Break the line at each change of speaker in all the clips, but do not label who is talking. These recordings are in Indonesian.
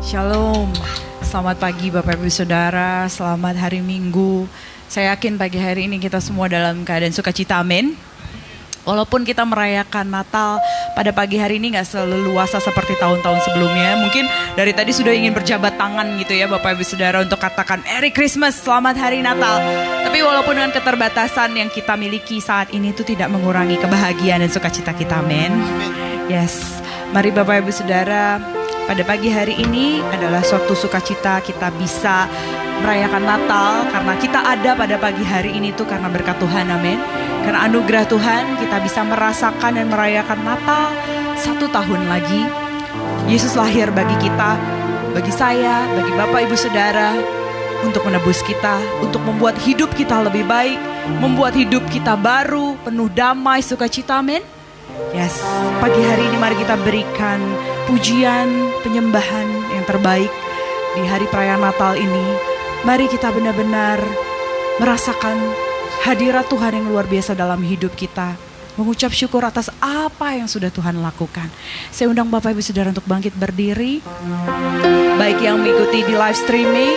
Shalom, selamat pagi Bapak Ibu Saudara, selamat hari Minggu. Saya yakin pagi hari ini kita semua dalam keadaan sukacita, amin. Walaupun kita merayakan Natal pada pagi hari ini gak selalu luasa seperti tahun-tahun sebelumnya. Mungkin dari tadi sudah ingin berjabat tangan gitu ya Bapak Ibu Saudara untuk katakan Merry Christmas, selamat hari Natal. Tapi walaupun dengan keterbatasan yang kita miliki saat ini itu tidak mengurangi kebahagiaan dan sukacita kita, amin. Yes, mari Bapak Ibu Saudara, pada pagi hari ini adalah suatu sukacita kita bisa merayakan Natal karena kita ada pada pagi hari ini tuh karena berkat Tuhan, amin. Karena anugerah Tuhan kita bisa merasakan dan merayakan Natal 1 tahun lagi. Yesus lahir bagi kita bagi saya, bagi Bapak Ibu Saudara, untuk menebus kita, untuk membuat hidup kita lebih baik, membuat hidup kita baru, penuh damai, sukacita, amin. Yes, pagi hari ini mari kita berikan pujian, penyembahan yang terbaik di hari perayaan Natal ini. Mari kita benar-benar merasakan hadirat Tuhan yang luar biasa dalam hidup kita. Mengucap syukur atas apa yang sudah Tuhan lakukan. Saya undang Bapak Ibu Saudara untuk bangkit berdiri. Baik yang mengikuti di live streaming,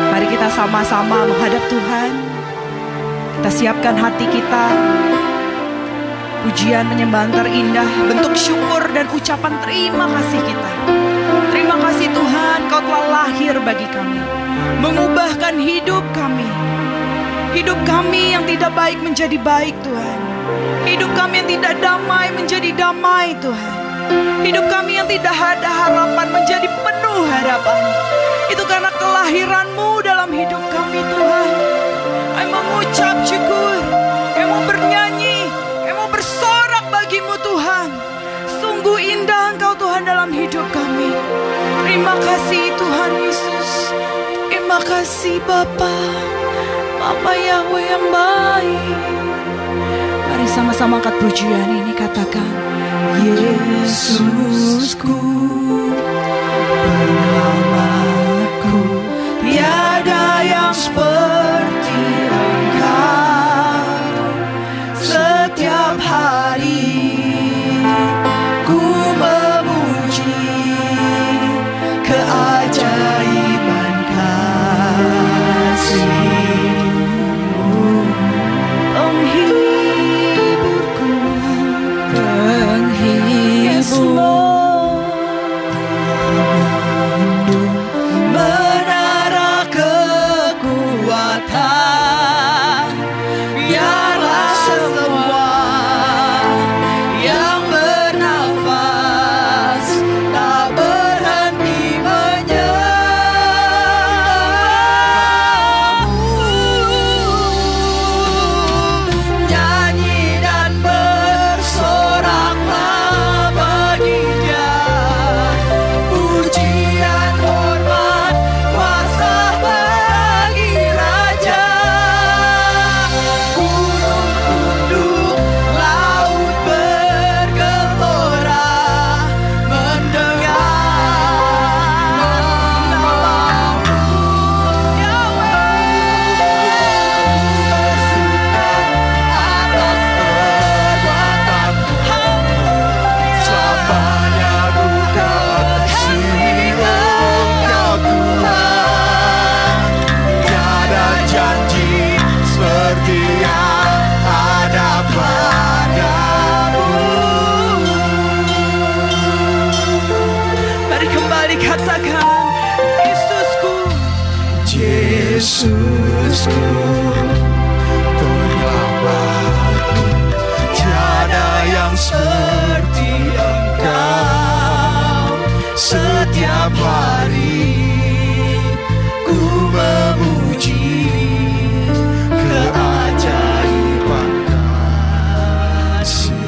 mari kita sama-sama menghadap Tuhan. Kita siapkan hati kita. Pujian penyembahan terindah, bentuk syukur dan ucapan terima kasih kita. Terima kasih Tuhan, Kau telah lahir bagi kami, mengubahkan hidup kami. Hidup kami yang tidak baik menjadi baik Tuhan. Hidup kami yang tidak damai menjadi damai Tuhan. Hidup kami yang tidak ada harapan menjadi penuh harapan. Itu karena kelahiran-Mu dalam hidup kami Tuhan. Kami mengucap syukur, kami mau bernyanyi, kami mau bersorak bagi-Mu Tuhan. Sungguh indah Engkau Tuhan dalam hidup kami. Terima kasih Tuhan Yesus. Terima kasih Bapa Yahweh yang baik. Mari sama-sama angkat pujian ini, katakan Yesusku, penyelamatku, tiada yang seperti Engkau. Setiap hari ku memuji keajaiban kasih. Menara kekuatan, biarlah semua yang bernafas tak berhenti menyembah-Mu. Nyanyi dan bersoraklah bagi Dia. Pujian, hormat, kuasa bagi Raja. Gunung tunduk, laut bergelora, mendengar nama-Mu Yahweh. Atas perbuatan
Selamanya ku kasih Engkau Tuhan. Tiada janji seperti yang ada padamu.
Mari kembali katakan Yesusku.
Yesusku, penyelamatku, tiada yang seperti Engkau. Setiap hari ku memuji keajaiban kasih-Mu.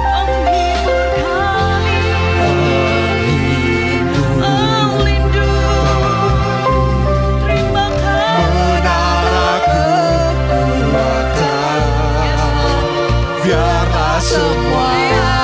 Menghibur kami, melindungi. Terima kasih.
Menara kekuatan, biarlah semua yang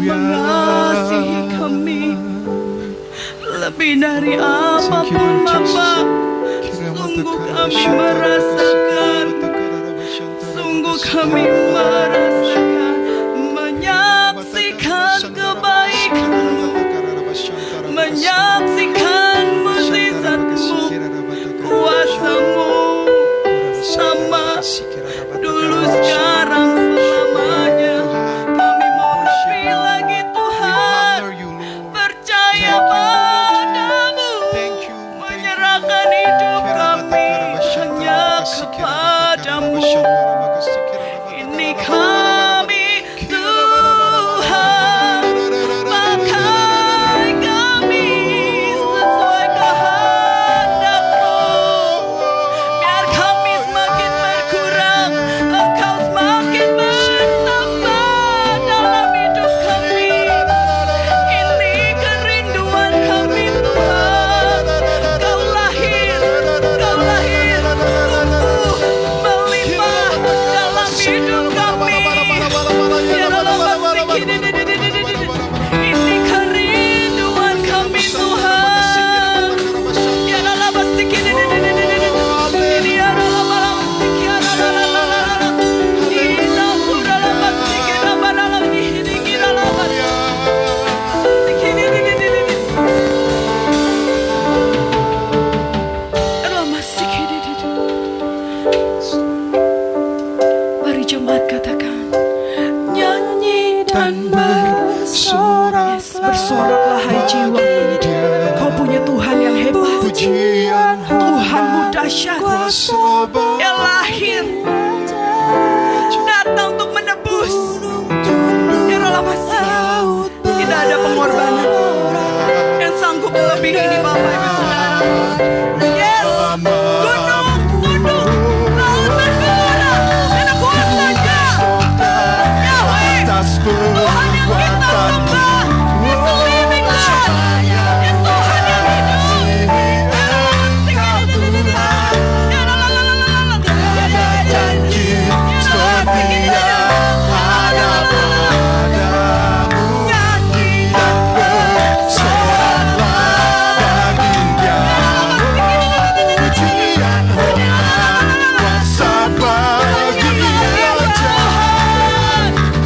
mengasihi kami lebih dari
Thank you,
apapun
Lord
Bapa.
Jesus.
Sungguh kami merasakan, sungguh kami merasakan, menyaksikan kebaikan-Mu, menyaksikan mukjizat-Mu, kuasa-Mu sama dulu, sekarang, selamanya. Kami mau lebih lagi Tuhan, percaya padamu, menyerahkan hidup kami hanya kepadamu. Ini kami Tuhan, pakai kami sesuai kehendak-Mu. Biar kami semakin berkurang, Engkau semakin bertambah dalam hidup kami. Ini kerinduan kami Tuhan. Kau lahir, tumbuh, melimpah dalam hidup kami. Ini kerinduan kami Tuhan. Mari jemaat katakan, nyanyi dan bersorak. Bersoraklah hai jiwa, kau punya Tuhan yang hebat, Tuhanmu dahsyat, yang lahir datang untuk menebus. Ya Allah, masih tidak ada pengorbanan yang sanggup melebihi ini Bapak Ibu Saudara. Yes, gunung, laut bergerak karena kuasanya Yahweh, Tuhan yang kita sembah, is the living God, yang Tuhan yang hidup. Tiada janji setia ada padamu. Nyanyi dan bersoraklah baginya. Pujian hormat kuasa bagi Raja.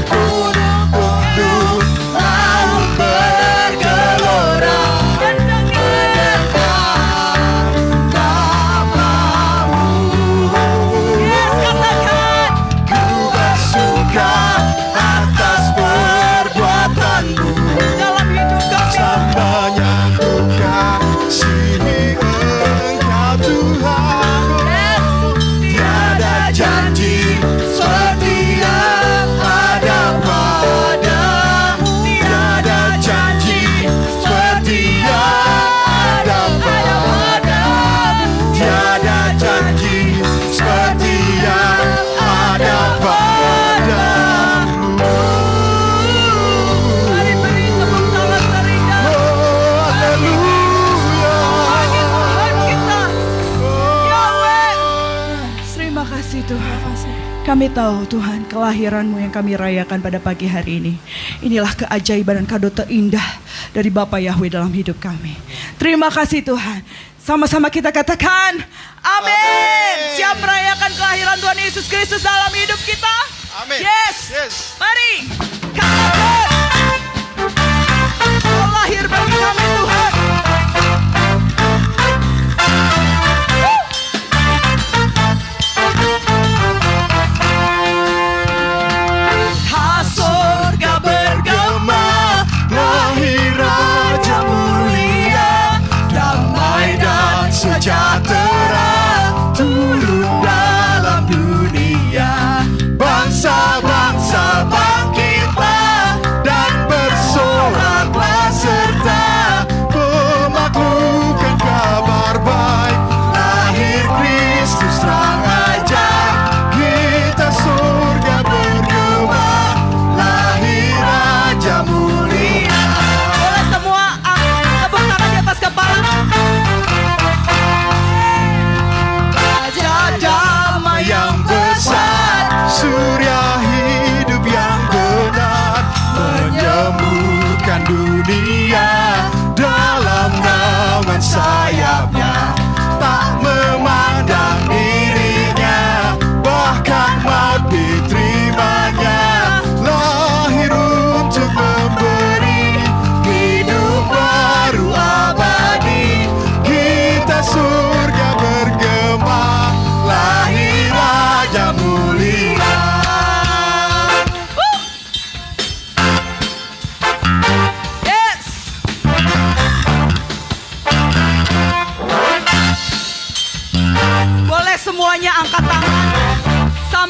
Gunung-gunung laut bergelora mendengarkan namamu. Yes, katakan, ku bersuka atas perbuatanmu dalam hidup kami. Samanya ku kasihi Engkau Tuhan. Tiada janji setia ada padamu. Tiada janji setia ada padamu. Tiada janji setia ada padamu. Mari beri tepuk tangan terindah. Haleluya. Tuhan kita, Yahweh. Terima kasih Tuhan. Kami tahu Tuhan, kelahiran-Mu yang kami rayakan pada pagi hari ini, inilah keajaiban dan kado terindah dari Bapa Yahweh dalam hidup kami. Terima kasih Tuhan. Sama-sama kita katakan amin. Siap merayakan kelahiran Tuhan Yesus Kristus dalam hidup kita?
Amin.
Yes.
Yes.
Mari katakan, Kau lahir bagi kami Tuhan. Ha, surga bergema, lahir Raja mulia, damai dan sejahtera turun dalam dunia. Bangsa-bangsa bangkit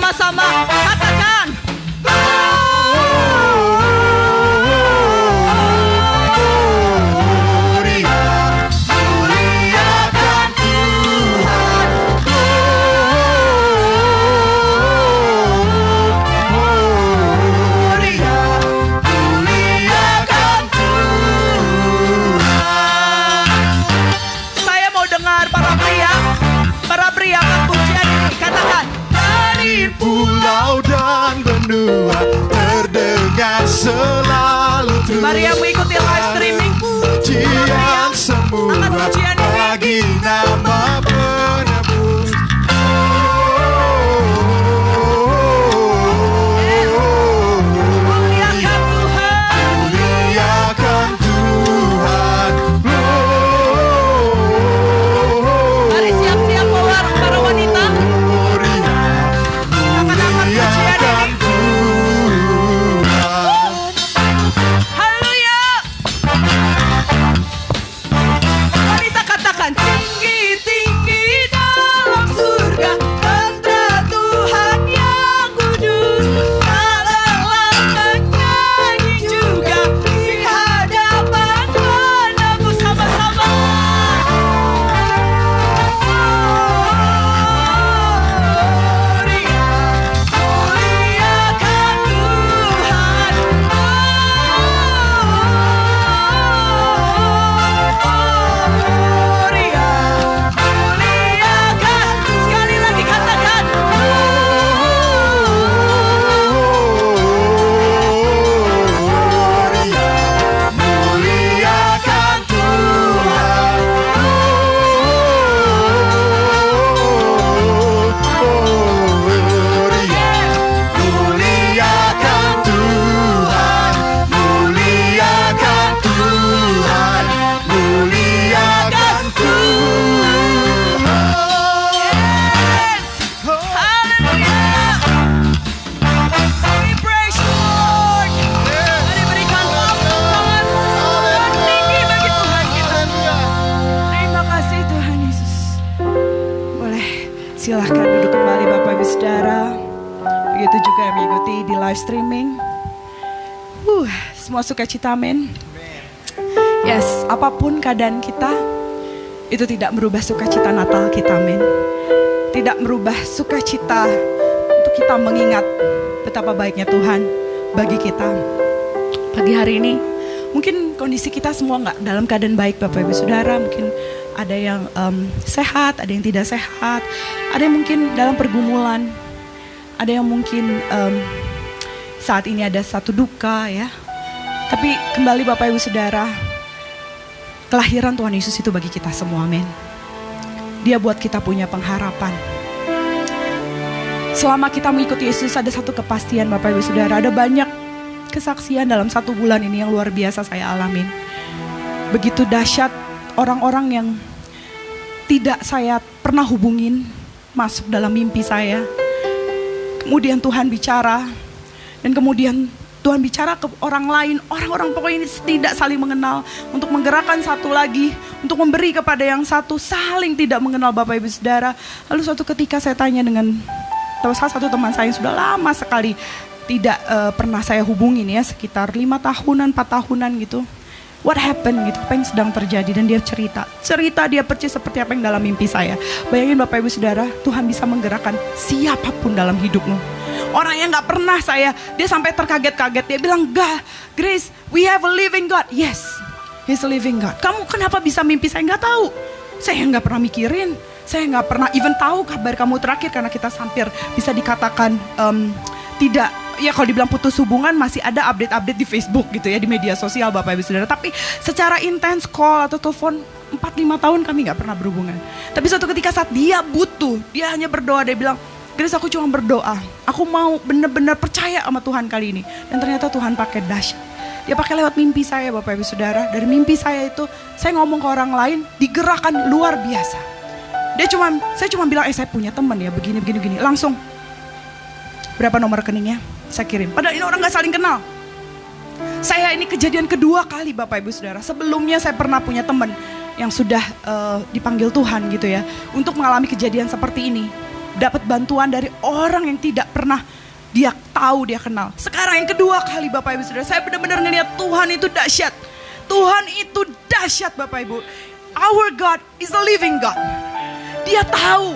sama-sama katakan.
Pulau dan benua terdengar selalu terus.
Mari yang mengikuti live streaming,
pujian semua
angkat pujian ini
bagi nama penebus.
Muliakan Tuhan,
Muliakan Tuhan.
mari siap-siap para wanita.
Muliakan Tuhan.
Haleluya. Wanita katakan, tinggi-tinggi dalam surga, tentara Tuhan yang kudus. Lelah menyanyi juga di hadapan penebus sama-sama. Sekali lagi katakan,
Muliakan Tuhan. Muliakan Tuhan. Muliakan Tuhan. Muliakan Tuhan.
Haleluya. We praise you, Lord. Mari berikan tepuk tangan tinggi bagi Tuhan kita. Terima kasih Tuhan Yesus. Boleh silahkan duduk kembali Bapak Ibu Saudara. Begitu juga yang mengikuti di live streaming. Semua sukacita, amin. Yes, apapun keadaan kita, itu tidak merubah sukacita Natal kita, amin. Tidak merubah sukacita untuk kita mengingat betapa baiknya Tuhan bagi kita. Pagi hari ini, mungkin kondisi kita semua nggak dalam keadaan baik Bapak Ibu Saudara. Mungkin ada yang sehat, ada yang tidak sehat. Ada yang mungkin dalam pergumulan. Ada yang mungkin saat ini ada satu duka ya. Tapi kembali Bapak Ibu Saudara, kelahiran Tuhan Yesus itu bagi kita semua, amin. Dia buat kita punya pengharapan. Selama kita mengikuti Yesus ada satu kepastian Bapak Ibu Saudara. Ada banyak kesaksian dalam 1 bulan ini yang luar biasa saya alamin. Begitu dahsyat orang-orang yang tidak saya pernah hubungin masuk dalam mimpi saya. Kemudian Tuhan bicara. Dan kemudian Tuhan bicara ke orang lain, orang-orang pokoknya ini tidak saling mengenal, untuk menggerakkan satu lagi, untuk memberi kepada yang satu, saling tidak mengenal Bapak Ibu Saudara. Lalu suatu ketika saya tanya dengan salah satu teman saya yang sudah lama sekali tidak pernah saya hubungin ya, sekitar 5 tahunan, 4 tahunan gitu. What happened gitu, apa yang sedang terjadi, dan dia cerita dia persis seperti apa yang dalam mimpi saya. Bayangin Bapak Ibu Saudara, Tuhan bisa menggerakkan siapapun dalam hidupmu. Orang yang gak pernah dia sampai terkaget-kaget, dia bilang, "God, Grace, we have a living God." Yes, He's a living God. Kamu kenapa bisa mimpi? Saya gak tahu, saya gak pernah mikirin, saya gak pernah even tahu kabar kamu terakhir, karena kita hampir bisa dikatakan tidak, ya kalau dibilang putus hubungan masih ada update-update di Facebook gitu ya, di media sosial Bapak Ibu Saudara. Tapi secara intens call atau telepon 4-5 tahun kami gak pernah berhubungan. Tapi suatu ketika saat dia butuh, dia hanya berdoa, dia bilang, "Grace, aku cuma berdoa, aku mau benar-benar percaya sama Tuhan kali ini." Dan ternyata Tuhan pakai dahsyat. Dia pakai lewat mimpi saya Bapak Ibu Saudara. Dari mimpi saya itu, saya ngomong ke orang lain, digerakkan luar biasa. Saya cuma bilang, saya punya teman ya, begini. Langsung, berapa nomor rekeningnya? Saya kirim. Padahal ini orang gak saling kenal. Saya ini kejadian kedua kali Bapak Ibu Saudara. Sebelumnya saya pernah punya teman yang sudah dipanggil Tuhan gitu ya, untuk mengalami kejadian seperti ini.
dapat bantuan dari orang yang tidak pernah dia tahu, dia kenal. Sekarang yang kedua kali Bapak Ibu Saudara, saya benar-benar ngelihat Tuhan itu dahsyat. Tuhan itu dahsyat Bapak Ibu. Our God is a living God. Dia tahu.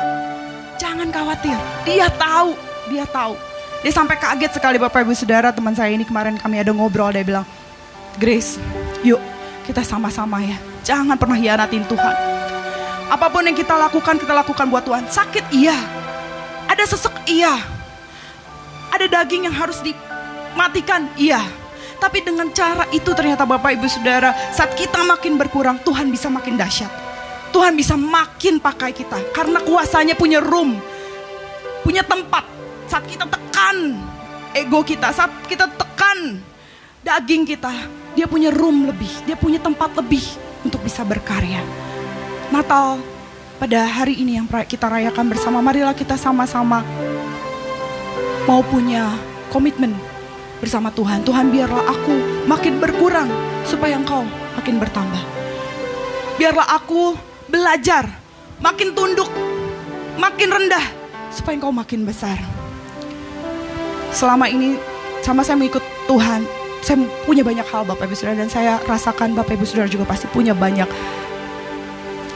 Jangan khawatir. Dia tahu. Dia tahu. Dia sampai kaget sekali Bapak Ibu Saudara, teman saya ini kemarin kami ada ngobrol, dia bilang, Grace, yuk kita sama-sama ya. Jangan pernah hianatin Tuhan. Apapun yang kita lakukan buat Tuhan. Sakit iya. Ada sesek iya. Ada daging yang harus dimatikan iya. Tapi dengan cara itu ternyata Bapak Ibu Saudara, saat kita makin berkurang, Tuhan bisa makin dahsyat. Tuhan bisa makin pakai kita. Karena kuasanya punya room, punya tempat. Saat kita tekan ego kita, saat kita tekan daging kita, dia punya room lebih, dia punya tempat lebih untuk bisa berkarya. Natal pada hari ini yang kita rayakan bersama, marilah kita sama-sama mau punya komitmen bersama Tuhan. Tuhan, biarlah aku makin berkurang supaya Engkau makin bertambah. Biarlah aku belajar makin tunduk, makin rendah supaya Engkau makin besar. Selama ini sama saya mengikut Tuhan, saya punya banyak hal Bapak Ibu Saudara, dan saya rasakan Bapak Ibu Saudara juga pasti punya banyak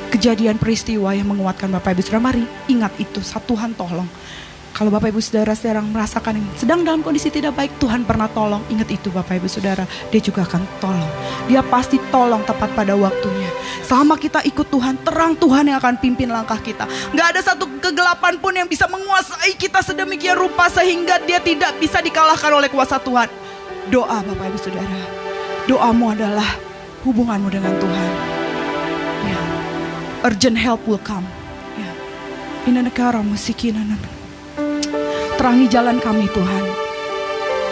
kejadian peristiwa yang menguatkan Bapak Ibu Saudara. Mari ingat itu, saat Tuhan tolong. Kalau Bapak Ibu Saudara sedang merasakan sedang dalam kondisi tidak baik, Tuhan pernah tolong. Ingat itu Bapak Ibu Saudara, dia juga akan tolong. Dia pasti tolong tepat pada waktunya. Selama kita ikut Tuhan, terang Tuhan yang akan pimpin langkah kita. Gak ada satu kegelapan pun yang bisa menguasai kita sedemikian rupa sehingga dia tidak bisa dikalahkan oleh kuasa Tuhan. Doa Bapak Ibu Saudara, doamu adalah hubunganmu dengan Tuhan. Ya. Urgent help will come. Ya. Ina negara musikinan. Terangi jalan kami Tuhan.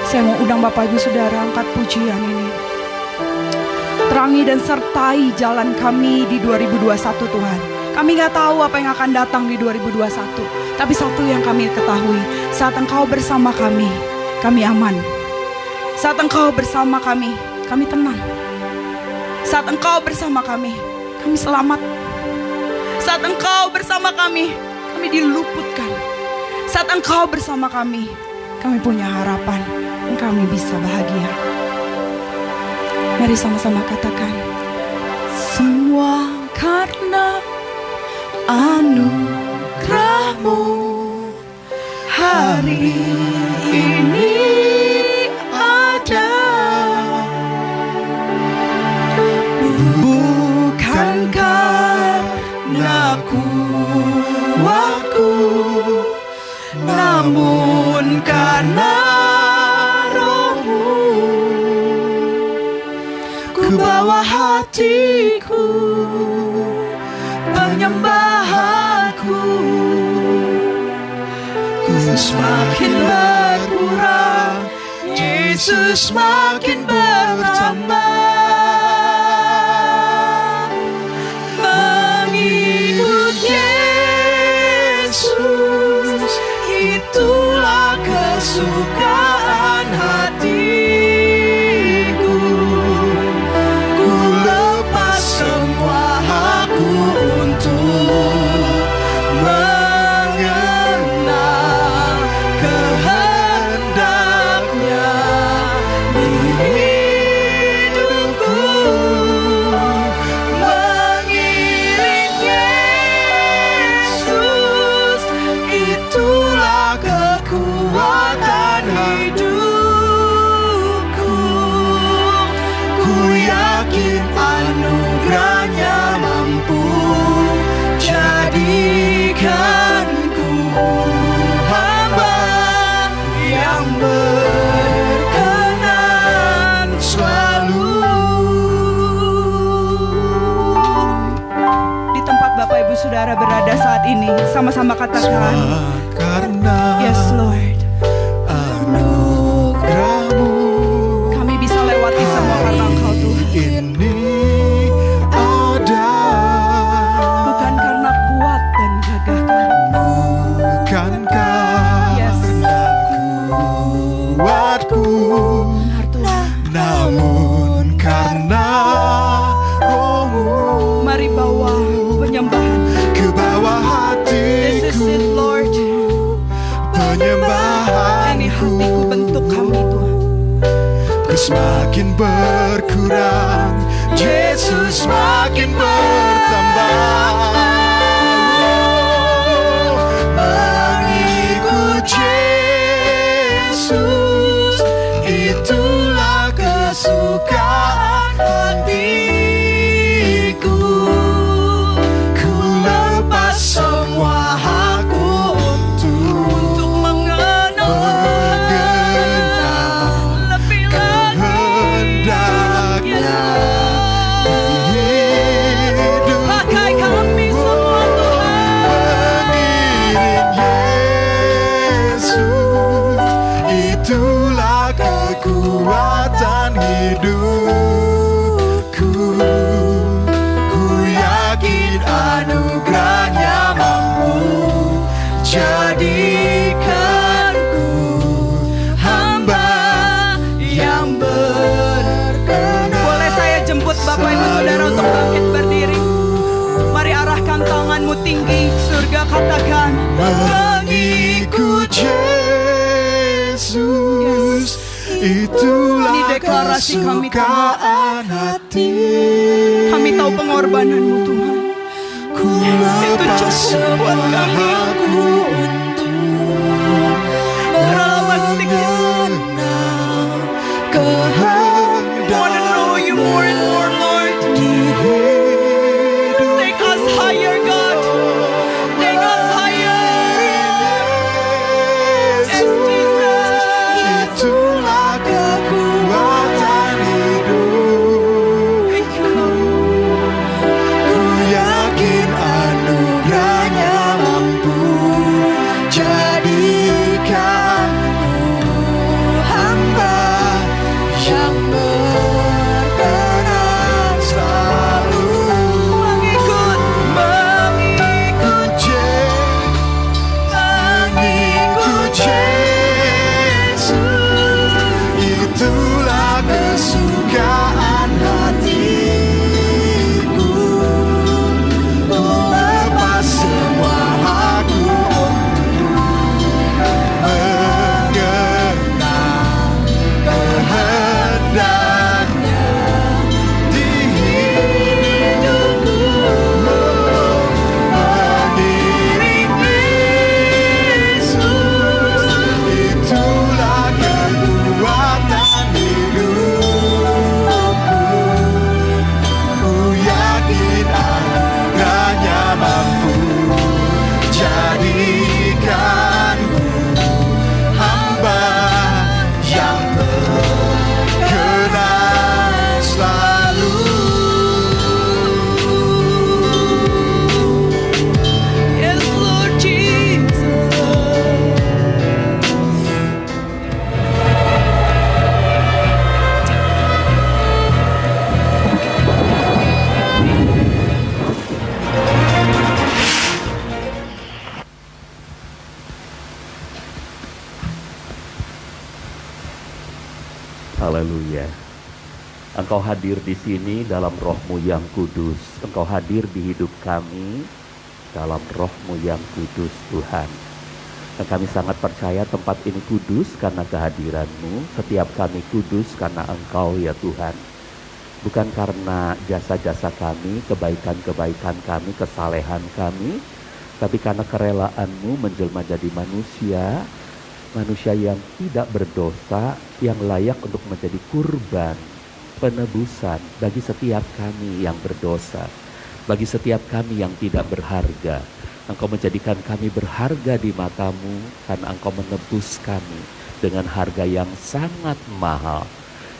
Saya mau undang Bapak Ibu Saudara angkat pujian ini. Terangi dan sertai jalan kami di 2021 Tuhan. Kami gak tahu apa yang akan datang di 2021. Tapi satu yang kami ketahui, saat Engkau bersama kami aman. Saat Engkau bersama kami tenang. Saat Engkau bersama kami selamat. Saat Engkau bersama kami diluputkan. Saat Engkau bersama kami punya harapan dan kami bisa bahagia. Mari sama-sama katakan, semua karena anugerah-Mu hari ini ada. Bukan karena kuatku, namun karena Roh-Mu. Ku bawa hatiku, penyembahanku, ku semakin berkurang, Yesus semakin bertambah. Mengikut Yesus, itulah kesukaan hatiku. Ku lepas semua hakku untuk mengenal kehendaknya di hidupku. Mengiring Yesus, itulah kekuatan hidupku. Ku yakin anugerahnya mampu jadikanku hamba yang berkenan selalu. Di tempat Bapak Ibu Saudara berada saat ini, sama-sama katakan,
karena
Yes Lord,
anugerah-Mu
kami bisa lewati semua karena Engkau Tuhan.
ini ada.
Bukan karena kuat dan gagah kami,
Bukan
Yes,
karena kuatku,
benar Tuhan.
namun karena Roh-Mu.
Mari bawa penyembahan.
Ke bawah
This is
hatiku,
it Lord.
berkurang, Yesus makin bertambah. Mengikut Yesus, itulah kesukaan hatiku. Ku lepas semua hakku untuk mengenal
lebih lagi
kehendaknya di hidup.
pakai kami semua Tuhan.
Mengiring Yesus, itulah kekuatan hidupku. Ku yakin anugerahnya mampu jadikanku hamba yang berkenan.
Boleh saya jemput Bapak Ibu Saudara untuk bangkit berdiri. Mari arahkan tanganmu tinggi, surga katakan
Mengikut Yesus, itulah
Ini deklarasi kami, Tuhan.
kesukaan hati.
Kami tahu pengorbananmu Tuhan.
Ku lepas semua hakku untuk mengenal
Wanna know you more and more, Lord.
hidup.
Take us higher, God. Take us higher. Yes, Jesus.
Itulah kekuatan hidup.
Thank you, Lord.
Ku yakin anugerahnya mampu jadikanku hamba yang berkenan selalu.
Mengikut
Mengikut Yesus, itulah kesukaan hatiku. Ku lepas semua hakku mengenal kehendaknya di hidupku. Mengiring Yesus, itulah kekuatan hidupku. Ku yakin anugerahnya mampu jadikanku hamba yang berkenan selalu.
Yes, Lord Jesus.
Haleluya. Engkau hadir di sini dalam roh-Mu yang kudus. Engkau hadir di hidup kami dalam roh-Mu yang kudus, Tuhan. Dan kami sangat percaya tempat ini kudus karena kehadiran-Mu. Setiap kami kudus karena Engkau ya Tuhan. Bukan karena jasa-jasa kami, kebaikan-kebaikan kami, kesalehan kami, tapi karena kerelaan-Mu menjelma jadi manusia, manusia yang tidak berdosa, yang layak untuk menjadi kurban penebusan bagi setiap kami yang berdosa, bagi setiap kami yang tidak berharga. Engkau menjadikan kami berharga di mata-Mu karena Engkau menebus kami dengan harga yang sangat mahal.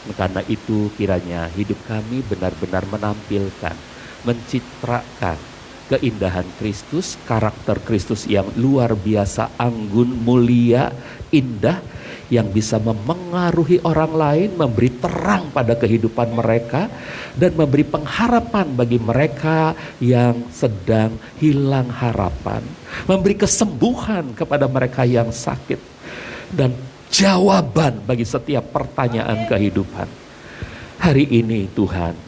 Karena itu kiranya hidup kami benar-benar menampilkan, mencitrakan keindahan Kristus, karakter Kristus yang luar biasa, anggun, mulia, indah, yang bisa memengaruhi orang lain, memberi terang pada kehidupan mereka, dan memberi pengharapan bagi mereka yang sedang hilang harapan, memberi kesembuhan kepada mereka yang sakit, dan jawaban bagi setiap pertanyaan kehidupan. Hari ini Tuhan,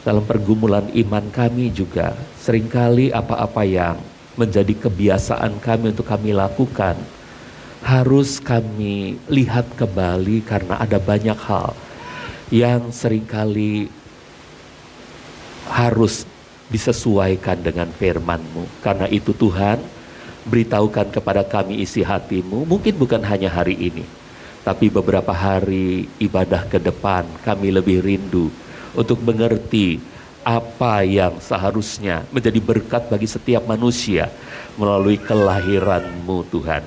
dalam pergumulan iman kami juga, seringkali apa-apa yang menjadi kebiasaan kami untuk kami lakukan, harus kami lihat kembali karena ada banyak hal yang seringkali harus disesuaikan dengan firman-Mu. Karena itu Tuhan, beritahukan kepada kami isi hati-Mu, mungkin bukan hanya hari ini, tapi beberapa hari ibadah ke depan kami lebih rindu untuk mengerti apa yang seharusnya menjadi berkat bagi setiap manusia melalui kelahiran-Mu Tuhan.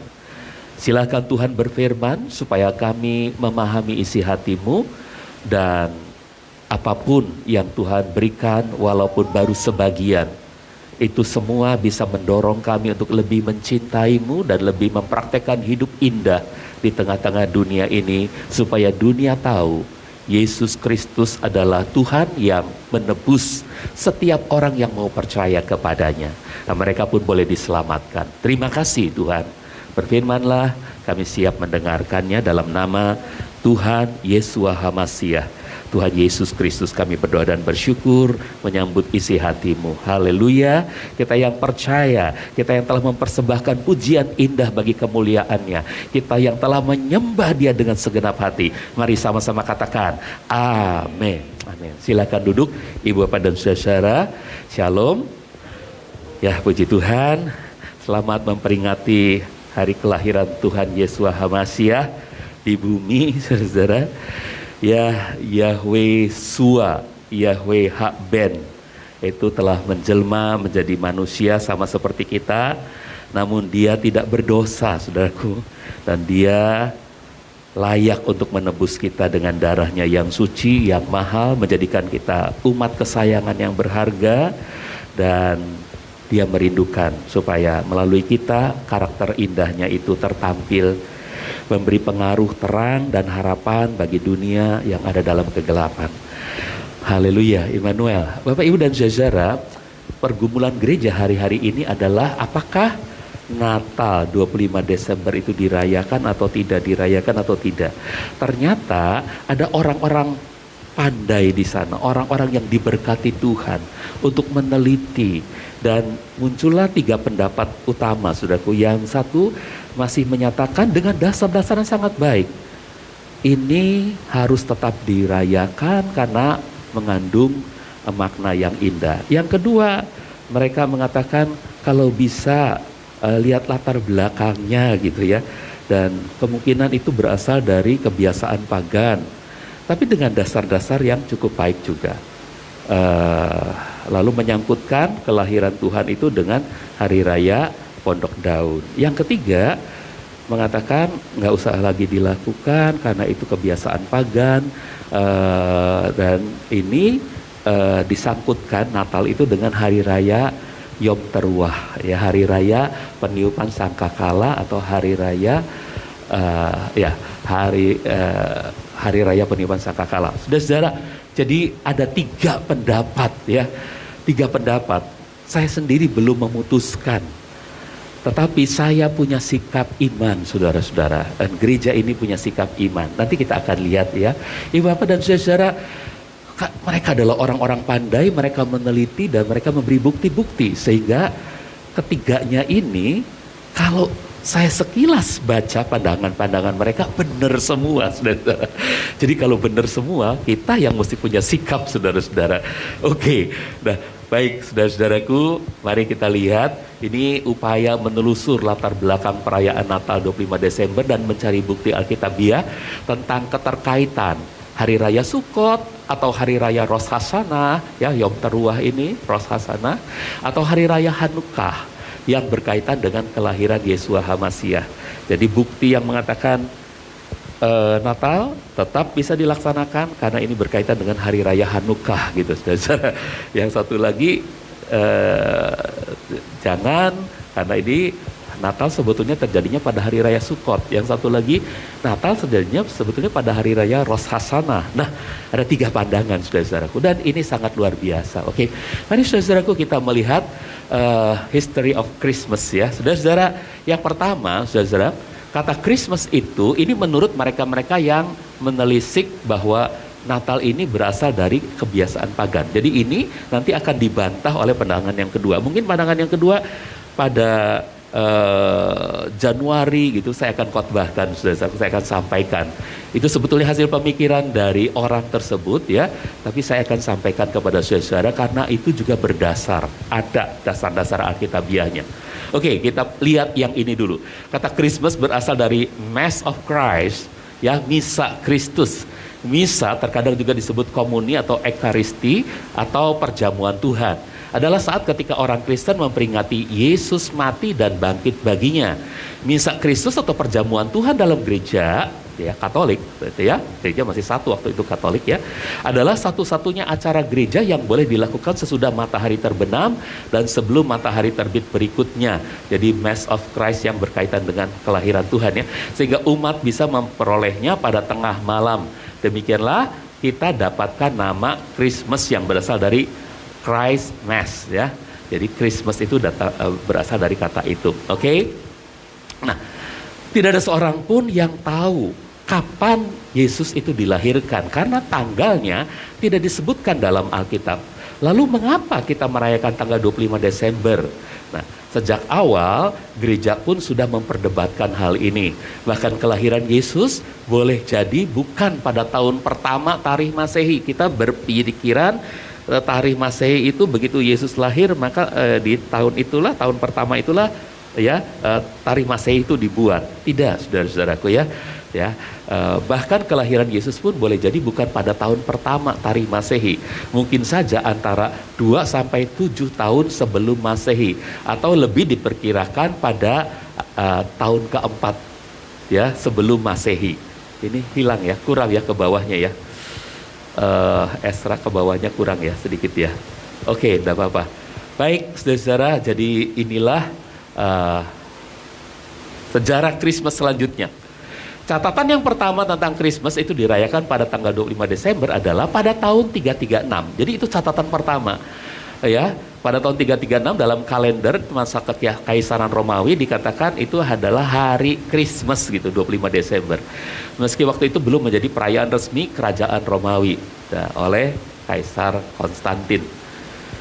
Silakan Tuhan berfirman supaya kami memahami isi hati-Mu, dan apapun yang Tuhan berikan walaupun baru sebagian, itu semua bisa mendorong kami untuk lebih mencintai-Mu dan lebih mempraktekkan hidup indah di tengah-tengah dunia ini, supaya dunia tahu Yesus Kristus adalah Tuhan yang menebus setiap orang yang mau percaya kepadanya. Nah, mereka pun boleh diselamatkan. Terima kasih Tuhan. Berfirmanlah, kami siap mendengarkannya dalam nama Tuhan Yeshua HaMasiah. Tuhan Yesus Kristus kami berdoa dan bersyukur menyambut isi hati-Mu. Haleluya. Kita yang percaya, kita yang telah mempersembahkan pujian indah bagi kemuliaan-Nya, kita yang telah menyembah Dia dengan segenap hati. Mari sama-sama katakan amin. Amin. Silakan duduk Ibu Bapak dan Saudara. Shalom. Ya, puji Tuhan. Selamat memperingati hari kelahiran Tuhan Yeshua HaMasiah di bumi, saudara. Ya, Yahweh Sua, Yahweh Hakben itu telah menjelma menjadi manusia sama seperti kita, namun Dia tidak berdosa, saudaraku, dan Dia layak untuk menebus kita dengan darahnya yang suci, yang mahal, menjadikan kita umat kesayangan yang berharga, dan Dia merindukan supaya melalui kita karakter indahnya itu tertampil, memberi pengaruh terang dan harapan bagi dunia yang ada dalam kegelapan. Haleluya, Immanuel. Bapak Ibu dan saudara, pergumulan gereja hari-hari ini adalah apakah Natal 25 Desember itu dirayakan atau tidak, dirayakan atau tidak. Ternyata ada orang-orang pandai di sana, orang-orang yang diberkati Tuhan untuk meneliti, dan muncullah 3 pendapat utama, saudaraku. Yang satu masih menyatakan dengan dasar-dasar yang sangat baik, ini harus tetap dirayakan karena mengandung makna yang indah. Yang kedua, mereka mengatakan kalau bisa lihat latar belakangnya gitu ya, dan kemungkinan itu berasal dari kebiasaan pagan, tapi dengan dasar-dasar yang cukup baik juga. Lalu menyangkutkan kelahiran Tuhan itu dengan hari raya Pondok Daun. Yang ketiga mengatakan nggak usah lagi dilakukan karena itu kebiasaan pagan, dan ini disangkutkan Natal itu dengan hari raya Yom Teruah, ya, hari raya peniupan sangkakala atau hari raya hari raya peniupan sangkakala. Saudara-saudara, jadi ada 3 pendapat ya, 3 pendapat. Saya sendiri belum memutuskan, tetapi saya punya sikap iman, saudara-saudara, dan gereja ini punya sikap iman. Nanti kita akan lihat ya, Ibu Bapak dan saudara, mereka adalah orang-orang pandai, mereka meneliti dan mereka memberi bukti-bukti, sehingga ketiganya ini kalau saya sekilas baca pandangan-pandangan mereka benar semua, saudara. Jadi kalau benar semua, kita yang mesti punya sikap, saudara-saudara. Oke, nah baik saudara-saudaraku, mari kita lihat. Ini upaya menelusur latar belakang perayaan Natal 25 Desember dan mencari bukti Alkitabiah tentang keterkaitan Hari Raya Sukkot atau Hari Raya Rosh Hashanah, ya, Yom Teruah ini, Rosh Hashanah, atau Hari Raya Hanukkah yang berkaitan dengan kelahiran Yeshua HaMasiah. Jadi bukti yang mengatakan Natal tetap bisa dilaksanakan karena ini berkaitan dengan Hari Raya Hanukkah gitu, saudara. Yang satu lagi jangan, karena ini Natal sebetulnya terjadinya pada Hari Raya Sukkot. Yang satu lagi, Natal sebetulnya pada Hari Raya Rosh Hashanah. Nah, ada 3 pandangan, saudara-saudaraku, dan ini sangat luar biasa. Oke, mari saudara-saudaraku kita melihat history of Christmas ya, saudara-saudara. Yang pertama, saudara-saudara, kata Christmas itu, ini menurut mereka-mereka yang menelisik bahwa Natal ini berasal dari kebiasaan pagan. Jadi ini nanti akan dibantah oleh pandangan yang kedua. Mungkin pandangan yang kedua pada Januari gitu saya akan khotbahkan, saya akan sampaikan. Itu sebetulnya hasil pemikiran dari orang tersebut ya, tapi saya akan sampaikan kepada saudara karena itu juga berdasar, ada dasar-dasar alkitabiahnya. Oke, kita lihat yang ini dulu. Kata Christmas berasal dari Mass of Christ, ya, misa Kristus. Misa terkadang juga disebut komuni atau ekaristi atau perjamuan Tuhan. Adalah saat ketika orang Kristen memperingati Yesus mati dan bangkit baginya. Misa Kristus atau perjamuan Tuhan dalam gereja, ya Katolik, berarti ya, gereja masih satu waktu itu Katolik ya, adalah satu-satunya acara gereja yang boleh dilakukan sesudah matahari terbenam dan sebelum matahari terbit berikutnya. Jadi Mass of Christ yang berkaitan dengan kelahiran Tuhan ya, sehingga umat bisa memperolehnya pada tengah malam. Demikianlah kita dapatkan nama Christmas yang berasal dari Christ Mass ya. Jadi Christmas itu berasal dari kata itu. Oke? Nah, tidak ada seorang pun yang tahu kapan Yesus itu dilahirkan karena tanggalnya tidak disebutkan dalam Alkitab. Lalu mengapa kita merayakan tanggal 25 Desember? Nah, sejak awal gereja pun sudah memperdebatkan hal ini. Bahkan kelahiran Yesus boleh jadi bukan pada tahun pertama Tarikh Masehi. Kita berpikiran Tarikh Masehi itu begitu Yesus lahir maka di tahun itulah, tahun pertama itulah ya Tarikh Masehi itu dibuat. Tidak, saudara-saudaraku ya. Bahkan kelahiran Yesus pun boleh jadi bukan pada tahun pertama Tarikh Masehi. Mungkin saja antara 2 sampai 7 tahun sebelum Masehi atau lebih diperkirakan pada tahun keempat ya sebelum Masehi. Ini hilang ya, kurang ya ke bawahnya ya. Esra ke bawahnya kurang ya sedikit ya. Oke, enggak apa-apa. Baik, saudara-saudara, jadi inilah sejarah Christmas selanjutnya. Catatan yang pertama tentang Christmas itu dirayakan pada tanggal 25 Desember adalah pada tahun 336. Jadi itu catatan pertama. Ya, pada tahun 336 dalam kalender masa Kekaisaran Romawi dikatakan itu adalah hari Christmas gitu, 25 Desember. Meski waktu itu belum menjadi perayaan resmi kerajaan Romawi oleh Kaisar Konstantin.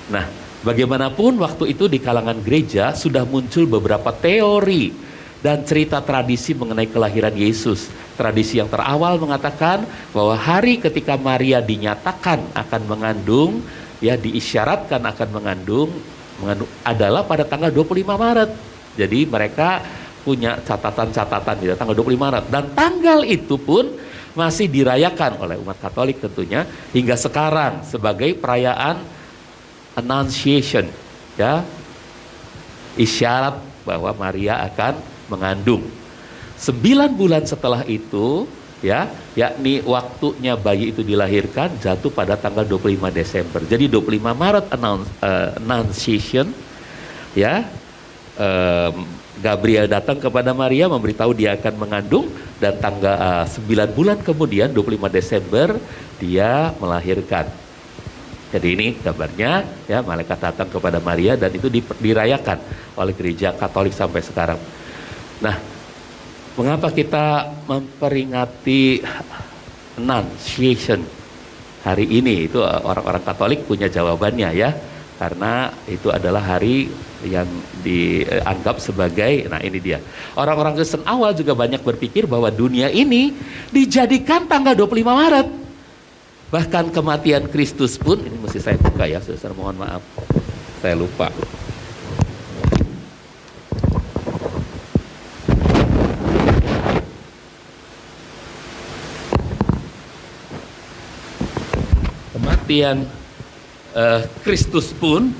Nah, bagaimanapun waktu itu di kalangan gereja sudah muncul beberapa teori dan cerita tradisi mengenai kelahiran Yesus. Tradisi yang terawal mengatakan bahwa hari ketika Maria dinyatakan akan mengandung, ya diisyaratkan akan mengandung adalah pada tanggal 25 Maret. Jadi mereka punya catatan-catatan di tanggal 25 Maret. Dan tanggal itu pun masih dirayakan oleh umat Katolik tentunya hingga sekarang sebagai perayaan Annunciation, ya, isyarat bahwa Maria akan mengandung. 9 bulan setelah itu, ya, yakni waktunya bayi itu dilahirkan jatuh pada tanggal 25 Desember. Jadi 25 Maret Annunciation, ya, Gabriel datang kepada Maria memberitahu dia akan mengandung dan tanggal 9 bulan kemudian 25 Desember dia melahirkan. Jadi ini gambarnya ya, malaikat datang kepada Maria dan itu dirayakan oleh gereja Katolik sampai sekarang. Nah, mengapa kita memperingati Annunciation hari ini? Itu orang-orang Katolik punya jawabannya ya. Karena itu adalah hari yang dianggap sebagai, nah ini dia. Orang-orang Kristen awal juga banyak berpikir bahwa dunia ini dijadikan tanggal 25 Maret. Bahkan kematian Kristus pun, ini mesti saya buka ya, saudara, mohon maaf. Saya lupa. Kematian Kristus pun,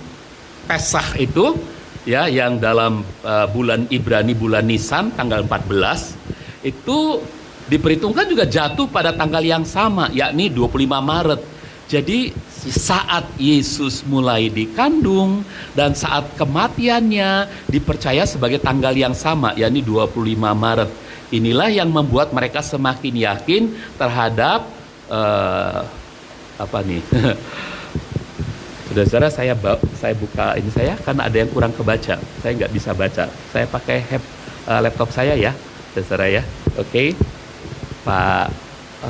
Pesach itu, ya, yang dalam bulan Ibrani, bulan Nisan, tanggal 14, itu diperhitungkan juga jatuh pada tanggal yang sama, yakni 25 Maret. Jadi saat Yesus mulai dikandung dan saat kematiannya dipercaya sebagai tanggal yang sama, yakni 25 Maret. Inilah yang membuat mereka semakin yakin terhadap apa nih? Saudara, saya buka ini saya karena ada yang kurang kebaca. Saya nggak bisa baca. Saya pakai laptop saya ya, saudara ya. Oke. Pak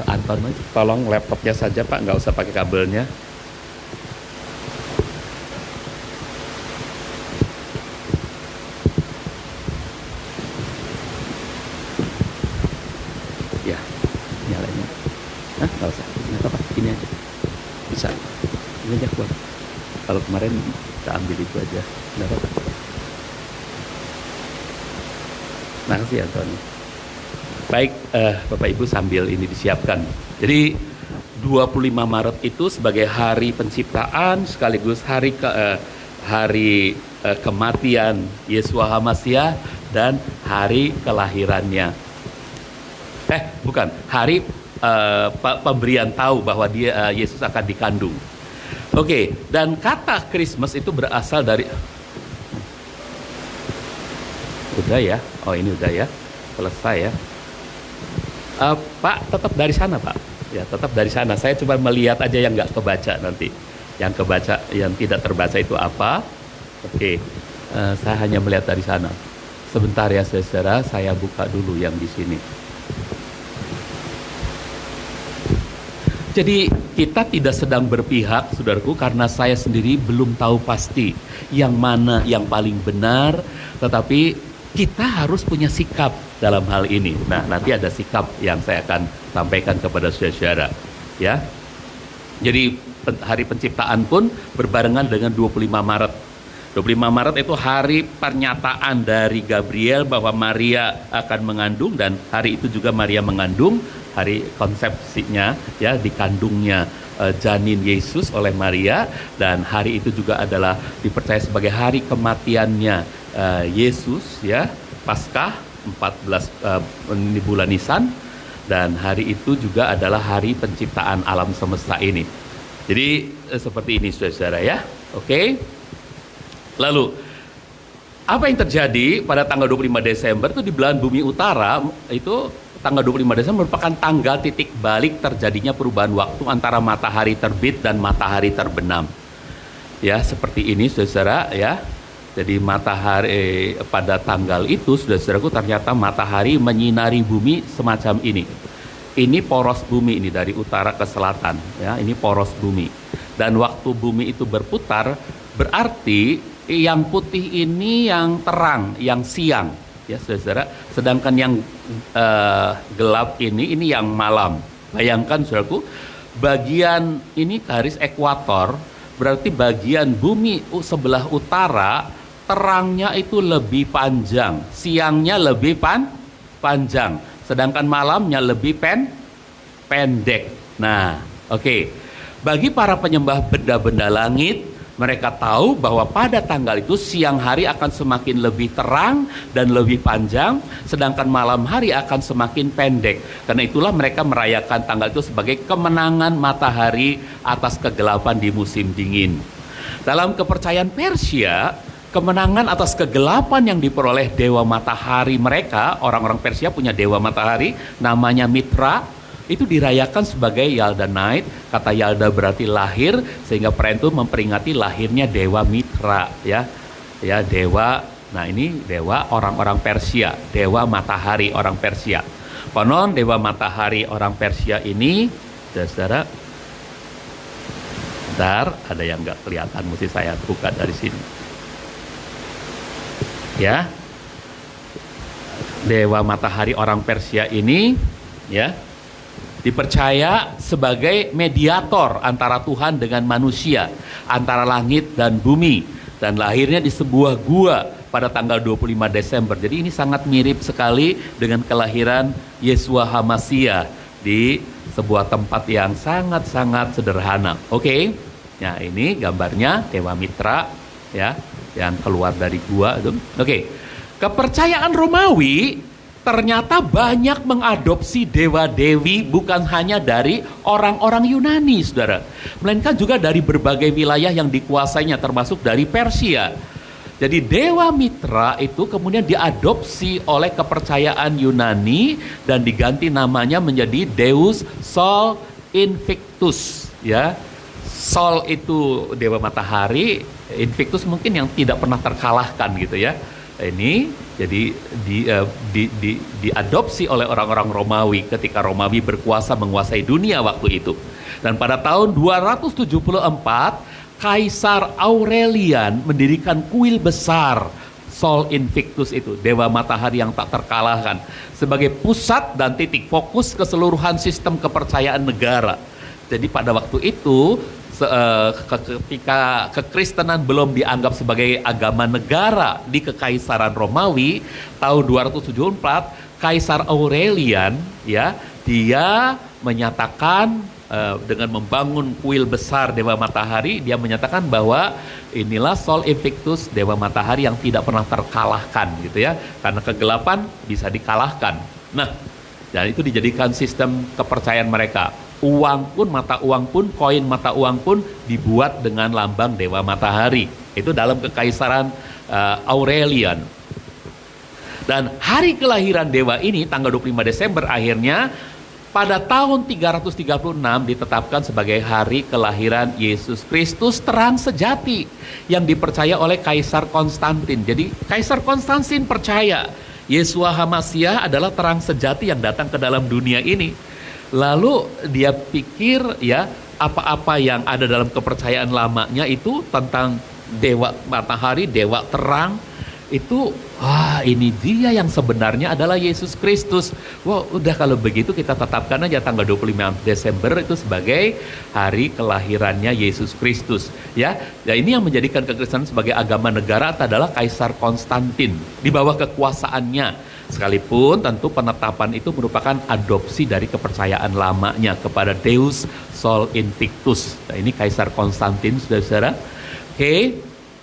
Anton, tolong laptopnya saja Pak, nggak usah pakai kabelnya. Bisa. Ini aja kuat. Kalau kemarin kita ambil itu aja. Nggak apa-apa. Makasih ya Tony. Baik, Bapak Ibu sambil ini disiapkan. Jadi 25 Maret itu sebagai hari penciptaan sekaligus hari kematian Yeshua HaMashiach dan hari kelahirannya. Bukan, hari pemberian tahu bahwa Yesus akan dikandung. Oke, dan kata Christmas itu berasal dari udah ya. Oh, ini udah ya. Selesai ya. Pak, tetap dari sana, Pak. Ya, tetap dari sana. Saya coba melihat aja yang nggak kebaca nanti. Yang kebaca, yang tidak terbaca itu apa? Oke, saya hanya melihat dari sana. Sebentar ya, saudara, saya buka dulu yang di sini. Jadi kita tidak sedang berpihak, saudaraku, karena saya sendiri belum tahu pasti yang mana yang paling benar, tetapi kita harus punya sikap dalam hal ini. Nah, nanti ada sikap yang saya akan sampaikan kepada saudara, ya. Jadi hari penciptaan pun berbarengan dengan 25 Maret. 25 Maret itu hari pernyataan dari Gabriel bahwa Maria akan mengandung, dan hari itu juga Maria mengandung, hari konsepsinya, ya, dikandungnya janin Yesus oleh Maria, dan hari itu juga adalah dipercaya sebagai hari kematiannya Yesus, ya, Paskah 14 di bulan Nisan, dan hari itu juga adalah hari penciptaan alam semesta ini. Jadi seperti ini saudara ya. Oke. Lalu apa yang terjadi pada tanggal 25 Desember itu di belahan bumi utara, itu tanggal 25 Desember merupakan tanggal titik balik terjadinya perubahan waktu antara matahari terbit dan matahari terbenam. Ya, seperti ini saudara ya. Jadi matahari pada tanggal itu, saudara-saudaraku, ternyata matahari menyinari bumi semacam ini. Ini poros bumi ini dari utara ke selatan, ya. Ini poros bumi. Dan waktu bumi itu berputar, berarti yang putih ini yang terang, yang siang, ya saudara. Sedangkan yang gelap ini yang malam. Bayangkan, saudaraku, bagian ini garis ekuator, berarti bagian bumi sebelah utara terangnya itu lebih panjang, siangnya lebih panjang, sedangkan malamnya lebih pendek. Nah, oke. Bagi para penyembah benda-benda langit, mereka tahu bahwa pada tanggal itu siang hari akan semakin lebih terang dan lebih panjang, sedangkan malam hari akan semakin pendek. Karena itulah mereka merayakan tanggal itu sebagai kemenangan matahari atas kegelapan di musim dingin. Dalam kepercayaan Persia, kemenangan atas kegelapan yang diperoleh dewa matahari mereka, orang-orang Persia punya dewa matahari namanya Mitra, itu dirayakan sebagai Yalda Night. Kata Yalda berarti lahir, sehingga perayaan itu memperingati lahirnya dewa Mitra, ya. Ya, dewa. Nah, ini dewa orang-orang Persia, dewa matahari orang Persia. Konon dewa matahari orang Persia ini, saudara, bentar, ada yang nggak kelihatan, mesti saya buka dari sini. Ya, dewa matahari orang Persia ini, ya, dipercaya sebagai mediator antara Tuhan dengan manusia, antara langit dan bumi, dan lahirnya di sebuah gua pada tanggal 25 Desember. Jadi ini sangat mirip sekali dengan kelahiran Yeshua HaMashiach di sebuah tempat yang sangat-sangat sederhana. Oke. Nah, ini gambarnya dewa Mitra, ya, yang keluar dari gua itu. Oke. Kepercayaan Romawi ternyata banyak mengadopsi dewa-dewi bukan hanya dari orang-orang Yunani, saudara, melainkan juga dari berbagai wilayah yang dikuasainya, termasuk dari Persia. Jadi dewa Mitra itu kemudian diadopsi oleh kepercayaan Yunani dan diganti namanya menjadi Deus Sol Invictus, ya. Sol itu dewa matahari, Invictus mungkin yang tidak pernah terkalahkan gitu ya. Ini jadi diadopsi oleh orang-orang Romawi ketika Romawi berkuasa menguasai dunia waktu itu. Dan pada tahun 274 Kaisar Aurelian mendirikan kuil besar Sol Invictus itu, dewa matahari yang tak terkalahkan, sebagai pusat dan titik fokus keseluruhan sistem kepercayaan negara. Jadi pada waktu itu
ketika kekristenan belum dianggap sebagai agama negara di Kekaisaran Romawi tahun 274, Kaisar Aurelian ya, dia menyatakan dengan membangun kuil besar Dewa Matahari, dia menyatakan bahwa inilah Sol Invictus, Dewa Matahari yang tidak pernah terkalahkan gitu ya, karena kegelapan bisa dikalahkan. Nah, dan itu dijadikan sistem kepercayaan mereka. Uang pun, mata uang pun, koin mata uang pun dibuat dengan lambang Dewa Matahari. Itu dalam Kekaisaran Aurelian. Dan hari kelahiran dewa ini tanggal 25 Desember akhirnya pada tahun 336 ditetapkan sebagai hari kelahiran Yesus Kristus terang sejati yang dipercaya oleh Kaisar Konstantin. Jadi Kaisar Konstantin percaya Yeshua HaMasiah adalah terang sejati yang datang ke dalam dunia ini. Lalu dia pikir ya, apa-apa yang ada dalam kepercayaan lamanya itu tentang dewa matahari, dewa terang, itu ini dia yang sebenarnya adalah Yesus Kristus. Wah, udah kalau begitu kita tetapkan aja tanggal 25 Desember itu sebagai hari kelahirannya Yesus Kristus ya. Ya, ini yang menjadikan kekristenan sebagai agama negara adalah Kaisar Konstantin di bawah kekuasaannya. Sekalipun tentu penetapan itu merupakan adopsi dari kepercayaan lamanya kepada Deus Sol Invictus. Nah, ini Kaisar Konstantin, saudara-saudara. Oke,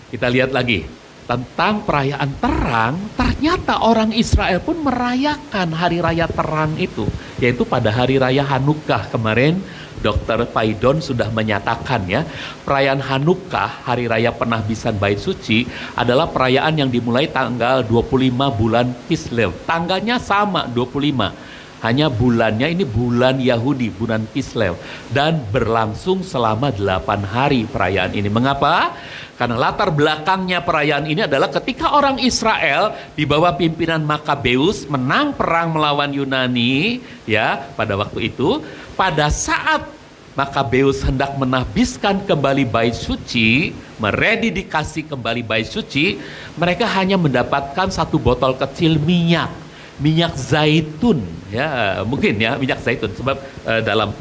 kita lihat lagi tentang perayaan terang. Ternyata orang Israel pun merayakan hari raya terang itu, yaitu pada hari raya Hanukkah kemarin. Dr. Paidon sudah menyatakan ya, perayaan Hanukkah, hari raya penahbisan bait suci, adalah perayaan yang dimulai tanggal 25 bulan Kislev. Tanggalnya sama 25, hanya bulannya ini bulan Yahudi, bulan Kislev, dan berlangsung selama 8 hari perayaan ini. Mengapa? Karena latar belakangnya perayaan ini adalah ketika orang Israel di bawah pimpinan Makabeus menang perang melawan Yunani ya, pada waktu itu, pada saat Makabeus hendak menahbiskan kembali bait suci, merededikasi kembali bait suci, mereka hanya mendapatkan 1 botol kecil minyak zaitun ya, mungkin ya minyak zaitun, sebab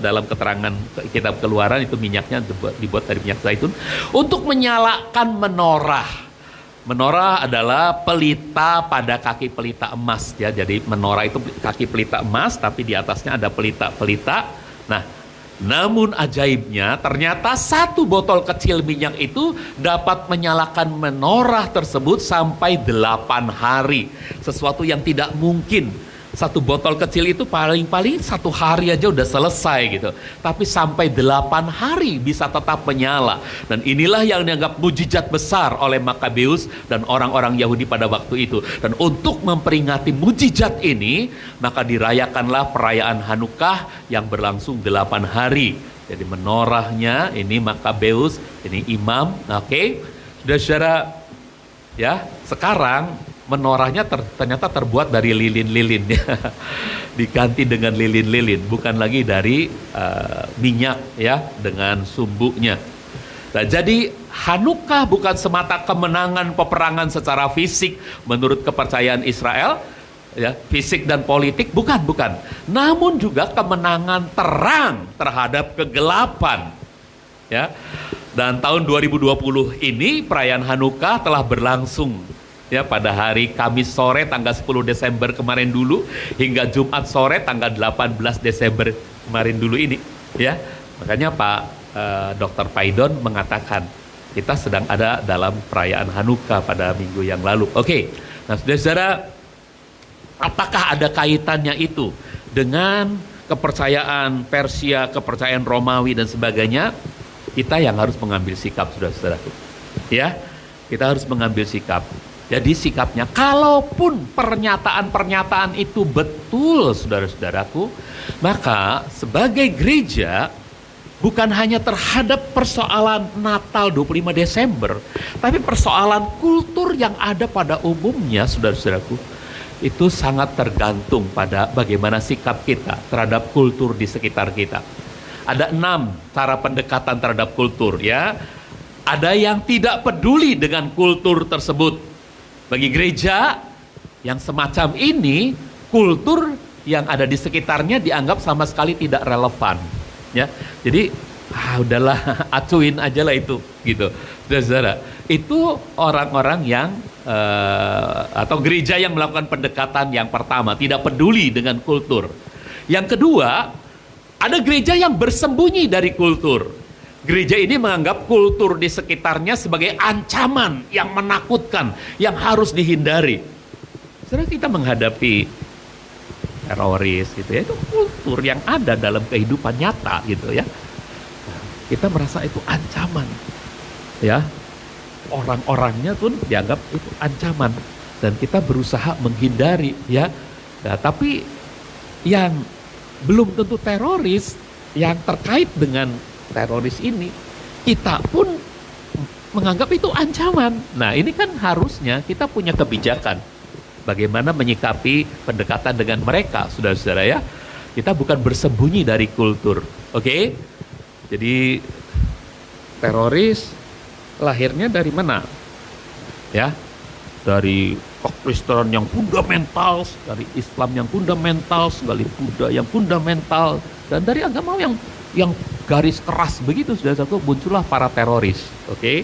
dalam keterangan kitab Keluaran itu minyaknya dibuat dari minyak zaitun untuk menyalakan menorah. Menorah adalah pelita pada kaki pelita emas ya. Jadi menorah itu kaki pelita emas, tapi di atasnya ada pelita-pelita. Nah, namun ajaibnya ternyata 1 botol kecil minyak itu dapat menyalakan menorah tersebut sampai 8 hari. Sesuatu yang tidak mungkin. 1 botol kecil itu paling-paling 1 hari aja udah selesai gitu. Tapi sampai 8 hari bisa tetap menyala. Dan inilah yang dianggap mujizat besar oleh Makabeus dan orang-orang Yahudi pada waktu itu. Dan untuk memperingati mujizat ini, maka dirayakanlah perayaan Hanukkah yang berlangsung 8 hari. Jadi menorahnya ini Makabeus, ini imam. Oke. Saudara-saudara ya, sekarang menorahnya ternyata terbuat dari lilin-lilin ya. Diganti dengan lilin-lilin, bukan lagi dari minyak ya, dengan sumbunya. Nah, jadi Hanukkah bukan semata kemenangan peperangan secara fisik menurut kepercayaan Israel ya, fisik dan politik, bukan. Namun juga kemenangan terang terhadap kegelapan ya. Dan tahun 2020 ini perayaan Hanukkah telah berlangsung ya, pada hari Kamis sore tanggal 10 Desember kemarin dulu hingga Jumat sore tanggal 18 Desember kemarin dulu ini ya. Makanya Pak Dr. Paidon mengatakan kita sedang ada dalam perayaan Hanukkah pada minggu yang lalu. Oke. Nah, saudara-saudara, apakah ada kaitannya itu dengan kepercayaan Persia, kepercayaan Romawi dan sebagainya? Kita yang harus mengambil sikap, saudara-saudaraku. Ya, kita harus mengambil sikap. Jadi sikapnya, kalaupun pernyataan-pernyataan itu betul, saudara-saudaraku, maka sebagai gereja, bukan hanya terhadap persoalan Natal 25 Desember, tapi persoalan kultur yang ada pada umumnya, saudara-saudaraku, itu sangat tergantung pada bagaimana sikap kita terhadap kultur di sekitar kita. Ada 6 cara pendekatan terhadap kultur ya. Ada yang tidak peduli dengan kultur tersebut. Bagi gereja yang semacam ini, kultur yang ada di sekitarnya dianggap sama sekali tidak relevan. Ya, jadi udahlah, acuin aja lah itu, gitu. Saudara, itu orang-orang yang atau gereja yang melakukan pendekatan yang pertama, tidak peduli dengan kultur. Yang kedua, ada gereja yang bersembunyi dari kultur. Gereja ini menganggap kultur di sekitarnya sebagai ancaman yang menakutkan, yang harus dihindari. Saudara, kita menghadapi teroris gitu ya, itu kultur yang ada dalam kehidupan nyata gitu ya. Kita merasa itu ancaman, ya. Orang-orangnya pun dianggap itu ancaman dan kita berusaha menghindari, ya. Nah, tapi yang belum tentu teroris yang terkait dengan teroris ini, kita pun menganggap itu ancaman. Nah, ini kan harusnya kita punya kebijakan bagaimana menyikapi pendekatan dengan mereka, saudara-saudara ya. Kita bukan bersembunyi dari kultur, oke? Jadi teroris lahirnya dari mana? Ya, dari kekristenan yang fundamental, dari Islam yang fundamental, dari Buddha yang fundamental, dan dari agama yang garis keras begitu, saudara-saudara, muncullah para teroris, oke?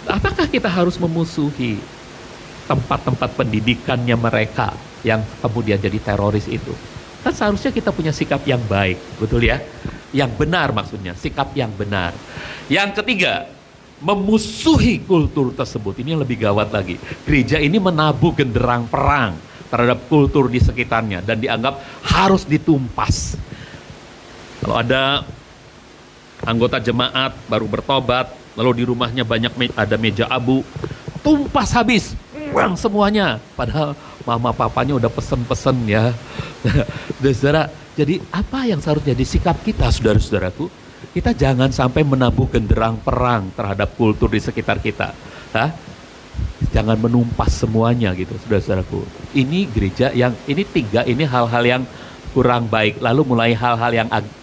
Apakah kita harus memusuhi tempat-tempat pendidikannya mereka yang kemudian jadi teroris itu? Kan seharusnya kita punya sikap yang baik, betul ya? Yang benar maksudnya, sikap yang benar. Yang ketiga, memusuhi kultur tersebut. Ini yang lebih gawat lagi. Gereja ini menabuh genderang perang terhadap kultur di sekitarnya dan dianggap harus ditumpas. Kalau ada anggota jemaat baru bertobat, lalu di rumahnya ada meja abu, tumpas habis, buang semuanya. Padahal mama papanya udah pesen-pesen ya. Saudara, jadi apa yang seharusnya jadi sikap kita, saudara-saudaraku? Kita jangan sampai menabuh genderang perang terhadap kultur di sekitar kita. Jangan menumpas semuanya gitu, saudara-saudaraku. Ini gereja yang, ini tiga, ini hal-hal yang kurang baik. Lalu mulai hal-hal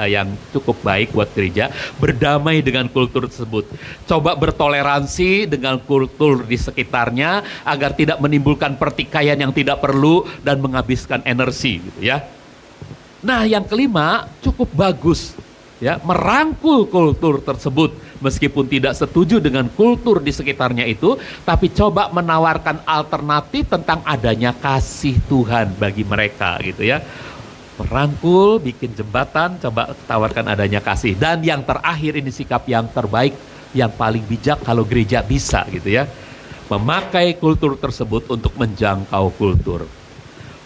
yang cukup baik buat gereja, berdamai dengan kultur tersebut. Coba bertoleransi dengan kultur di sekitarnya agar tidak menimbulkan pertikaian yang tidak perlu dan menghabiskan energi gitu ya. Nah, yang kelima cukup bagus ya, merangkul kultur tersebut meskipun tidak setuju dengan kultur di sekitarnya itu, tapi coba menawarkan alternatif tentang adanya kasih Tuhan bagi mereka gitu ya. Merangkul, bikin jembatan, coba tawarkan adanya kasih. Dan yang terakhir ini sikap yang terbaik, yang paling bijak kalau gereja bisa gitu ya. Memakai kultur tersebut untuk menjangkau kultur.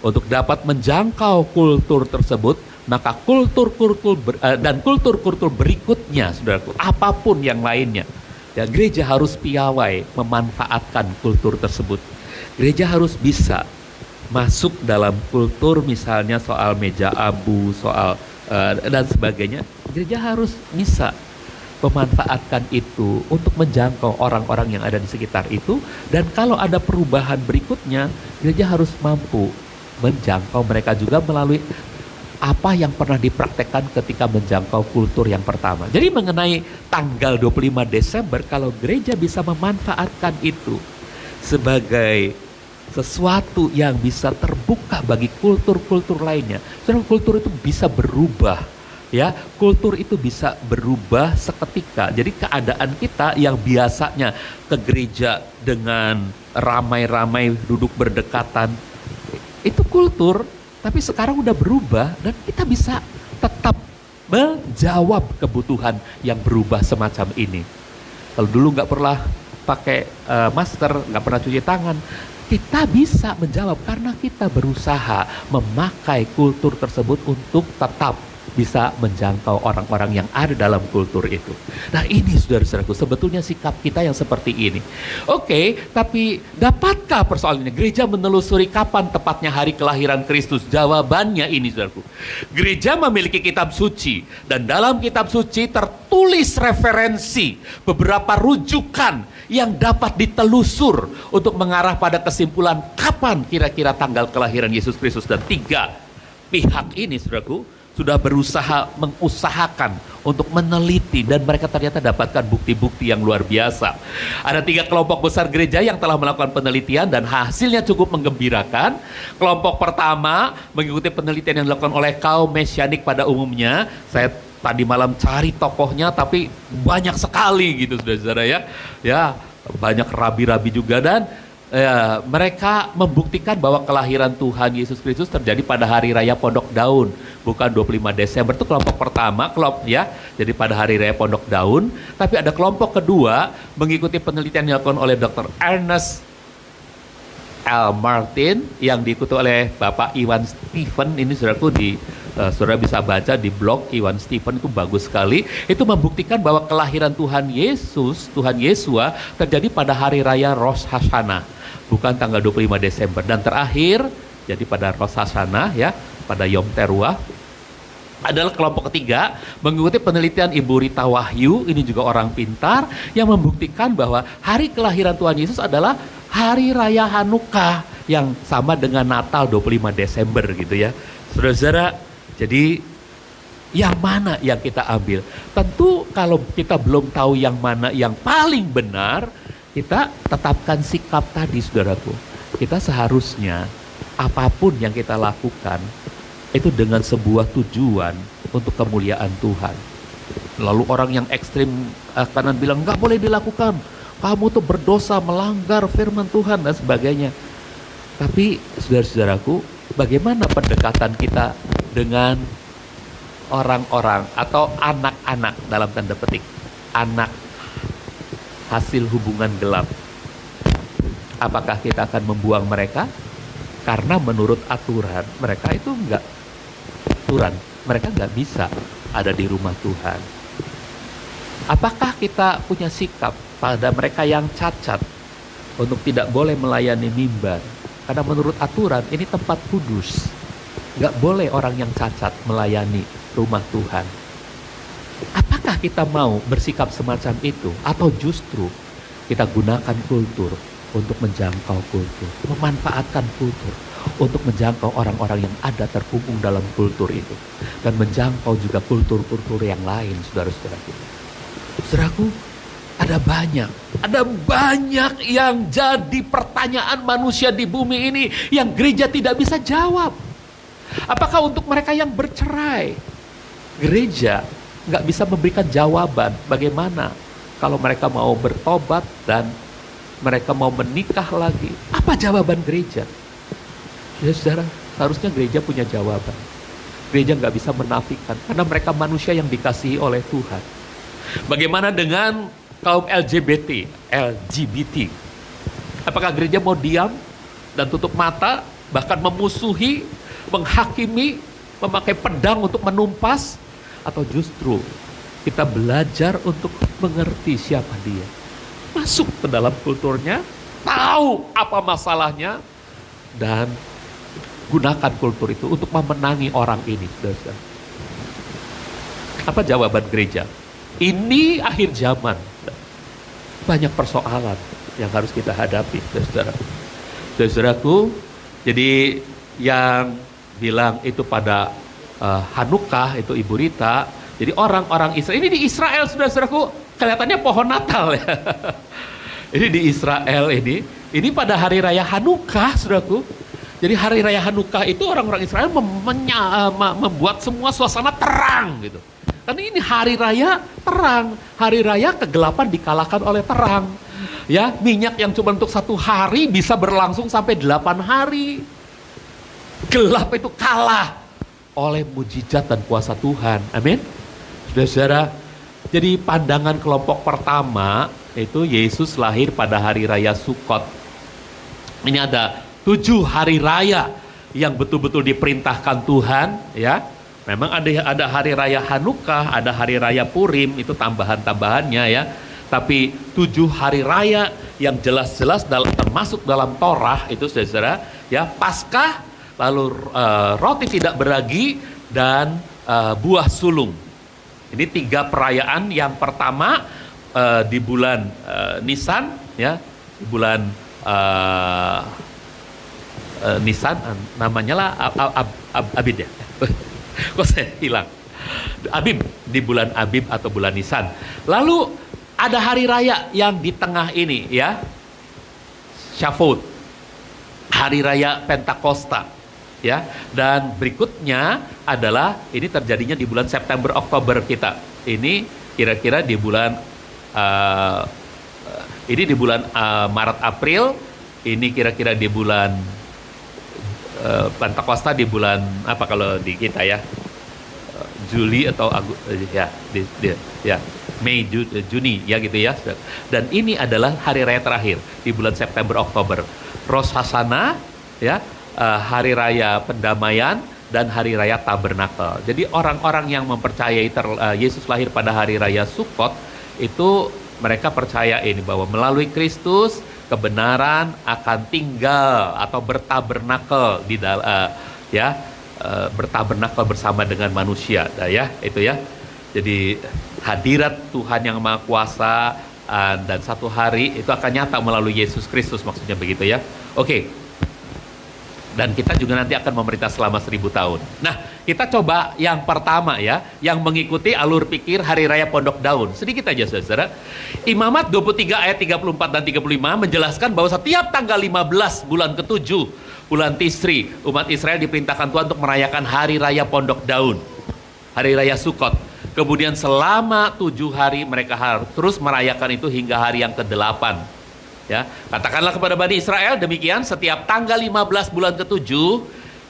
Untuk dapat menjangkau kultur tersebut, maka kultur-kultur berikutnya, saudaraku, apapun yang lainnya, ya, gereja harus piawai memanfaatkan kultur tersebut. Gereja harus bisa masuk dalam kultur, misalnya soal meja abu, soal dan sebagainya. Gereja harus bisa memanfaatkan itu untuk menjangkau orang-orang yang ada di sekitar itu. Dan kalau ada perubahan berikutnya, gereja harus mampu menjangkau mereka juga melalui apa yang pernah dipraktekkan ketika menjangkau kultur yang pertama. Jadi mengenai tanggal 25 Desember, kalau gereja bisa memanfaatkan itu sebagai sesuatu yang bisa terbuka bagi kultur-kultur lainnya. Karena kultur itu bisa berubah, ya. Kultur itu bisa berubah seketika. Jadi keadaan kita yang biasanya ke gereja dengan ramai-ramai duduk berdekatan, itu kultur, tapi sekarang udah berubah dan kita bisa tetap menjawab kebutuhan yang berubah semacam ini. Kalau dulu nggak pernah pakai masker, nggak pernah cuci tangan, kita bisa menjawab karena kita berusaha memakai kultur tersebut untuk tetap bisa menjangkau orang-orang yang ada dalam kultur itu. Nah, ini saudara-saudaraku, sebetulnya sikap kita yang seperti ini. Oke, tapi dapatkah persoalan ini? Gereja menelusuri kapan tepatnya hari kelahiran Kristus? Jawabannya ini, saudaraku. Gereja memiliki kitab suci, dan dalam kitab suci tertulis referensi, beberapa rujukan yang dapat ditelusur untuk mengarah pada kesimpulan kapan kira-kira tanggal kelahiran Yesus Kristus. Dan tiga pihak ini, saudaraku, sudah berusaha mengusahakan untuk meneliti dan mereka ternyata dapatkan bukti-bukti yang luar biasa. Ada 3 kelompok besar gereja yang telah melakukan penelitian dan hasilnya cukup menggembirakan. Kelompok pertama mengikuti penelitian yang dilakukan oleh kaum mesianik pada umumnya. Saya tadi malam cari tokohnya, tapi banyak sekali gitu saudara-saudara ya. Ya, banyak rabi-rabi juga, dan mereka membuktikan bahwa kelahiran Tuhan Yesus Kristus terjadi pada hari raya Pondok Daun, bukan 25 Desember. Itu kelompok pertama, jadi pada hari raya Pondok Daun. Tapi ada kelompok kedua mengikuti penelitian yang dilakukan oleh Dr. Ernest L. Martin yang diikuti oleh Bapak Iwan Stephen. Ini saudaraku, saudara bisa baca di blog Iwan Stephen, itu bagus sekali. Itu membuktikan bahwa kelahiran Tuhan Yesus, Tuhan Yesua terjadi pada hari raya Rosh Hashanah, bukan tanggal 25 Desember. Dan terakhir, jadi pada Rosh Hashanah ya, pada Yom Teruah. Adalah kelompok ketiga mengikuti penelitian Ibu Rita Wahyu, ini juga orang pintar, yang membuktikan bahwa hari kelahiran Tuhan Yesus adalah hari raya Hanukkah yang sama dengan Natal 25 Desember gitu ya. Saudara-saudara, jadi yang mana yang kita ambil? Tentu kalau kita belum tahu yang mana yang paling benar, kita tetapkan sikap tadi saudaraku. Kita seharusnya apapun yang kita lakukan itu dengan sebuah tujuan untuk kemuliaan Tuhan. Lalu orang yang ekstrim kanan bilang nggak boleh dilakukan, kamu tuh berdosa, melanggar firman Tuhan dan sebagainya. Tapi saudara-saudaraku, bagaimana pendekatan kita dengan orang-orang atau anak-anak dalam tanda petik, anak hasil hubungan gelap? Apakah kita akan membuang mereka? Karena menurut aturan mereka itu mereka nggak bisa ada di rumah Tuhan. Apakah kita punya sikap pada mereka yang cacat untuk tidak boleh melayani mimbar? Karena menurut aturan ini tempat kudus, nggak boleh orang yang cacat melayani rumah Tuhan. Apakah kita mau bersikap semacam itu, atau justru kita gunakan kultur untuk menjangkau kultur, memanfaatkan kultur untuk menjangkau orang-orang yang ada terkungkung dalam kultur itu, dan menjangkau juga kultur-kultur yang lain, saudara-saudaraku. Saudaraku, ada banyak yang jadi pertanyaan manusia di bumi ini yang gereja tidak bisa jawab. Apakah untuk mereka yang bercerai, gereja nggak bisa memberikan jawaban bagaimana kalau mereka mau bertobat dan mereka mau menikah lagi? Apa jawaban gereja? Ya saudara, harusnya gereja punya jawaban. Gereja nggak bisa menafikan, karena mereka manusia yang dikasihi oleh Tuhan. Bagaimana dengan kaum LGBT? Apakah gereja mau diam dan tutup mata, bahkan memusuhi, menghakimi, memakai pedang untuk menumpas? Atau justru kita belajar untuk mengerti siapa dia, masuk ke dalam kulturnya, tahu apa masalahnya, dan gunakan kultur itu untuk memenangi orang ini. Apa jawaban gereja? Ini akhir zaman, banyak persoalan yang harus kita hadapi, saudaraku. Jadi yang bilang itu pada Hanukkah itu Ibu Rita. Jadi orang-orang Israel, ini di Israel, saudaraku, kelihatannya pohon Natal ya. Ini di Israel ini pada hari raya Hanukkah, saudaraku. Jadi hari raya Hanukkah itu orang-orang Israel membuat semua suasana terang gitu. Karena ini hari raya terang, hari raya kegelapan dikalahkan oleh terang. Ya, minyak yang cuma untuk 1 hari bisa berlangsung sampai 8 hari. Gelap itu kalah oleh mujizat dan kuasa Tuhan. Amin. Saudara-saudara, jadi pandangan kelompok pertama itu Yesus lahir pada hari raya Sukkot. Ini ada 7 hari raya yang betul-betul diperintahkan Tuhan, ya. Memang ada hari raya Hanukkah, ada hari raya Purim, itu tambahan-tambahannya ya. Tapi 7 hari raya yang jelas-jelas termasuk dalam Torah itu, saudara, ya, Paskah, lalu roti tidak beragi, dan buah sulung. Ini 3 perayaan. Yang pertama di bulan Nisan, ya, di bulan Nisan, namanya lah Abib ya. Kok saya hilang? Abib, di bulan Abib atau bulan Nisan. Lalu ada hari raya yang di tengah ini ya, Shavuot, hari raya Pentakosta. ya. Dan berikutnya adalah ini terjadinya di bulan September Oktober kita. Ini kira-kira di bulan Maret April, ini kira-kira di bulan Pentakosta di bulan apa kalau di kita ya, Juli atau Mei, Juni ya gitu ya. Dan ini adalah hari raya terakhir di bulan September Oktober. Rosh Hashanah ya, hari raya pendamaian dan hari raya Tabernakel. Jadi orang-orang yang mempercayai Yesus lahir pada hari raya Sukkot itu mereka percaya ini bahwa melalui Kristus kebenaran akan tinggal atau bertabernakel di bertabernakel bersama dengan manusia, ya itu ya. Jadi hadirat Tuhan yang Maha Kuasa dan satu hari itu akan nyata melalui Yesus Kristus, maksudnya begitu ya. Oke. Dan kita juga nanti akan memerintah selama 1000 tahun. Nah, kita coba yang pertama ya, yang mengikuti alur pikir Hari Raya Pondok Daun. Sedikit aja saudara. Imamat 23 ayat 34 dan 35 menjelaskan bahwa setiap tanggal 15 bulan ke-7, bulan Tisri, umat Israel diperintahkan Tuhan untuk merayakan Hari Raya Pondok Daun. Hari Raya Sukkot. Kemudian selama 7 hari mereka harus terus merayakan itu hingga hari yang ke-8. Ya, katakanlah kepada Bani Israel demikian, setiap tanggal 15 bulan ke-7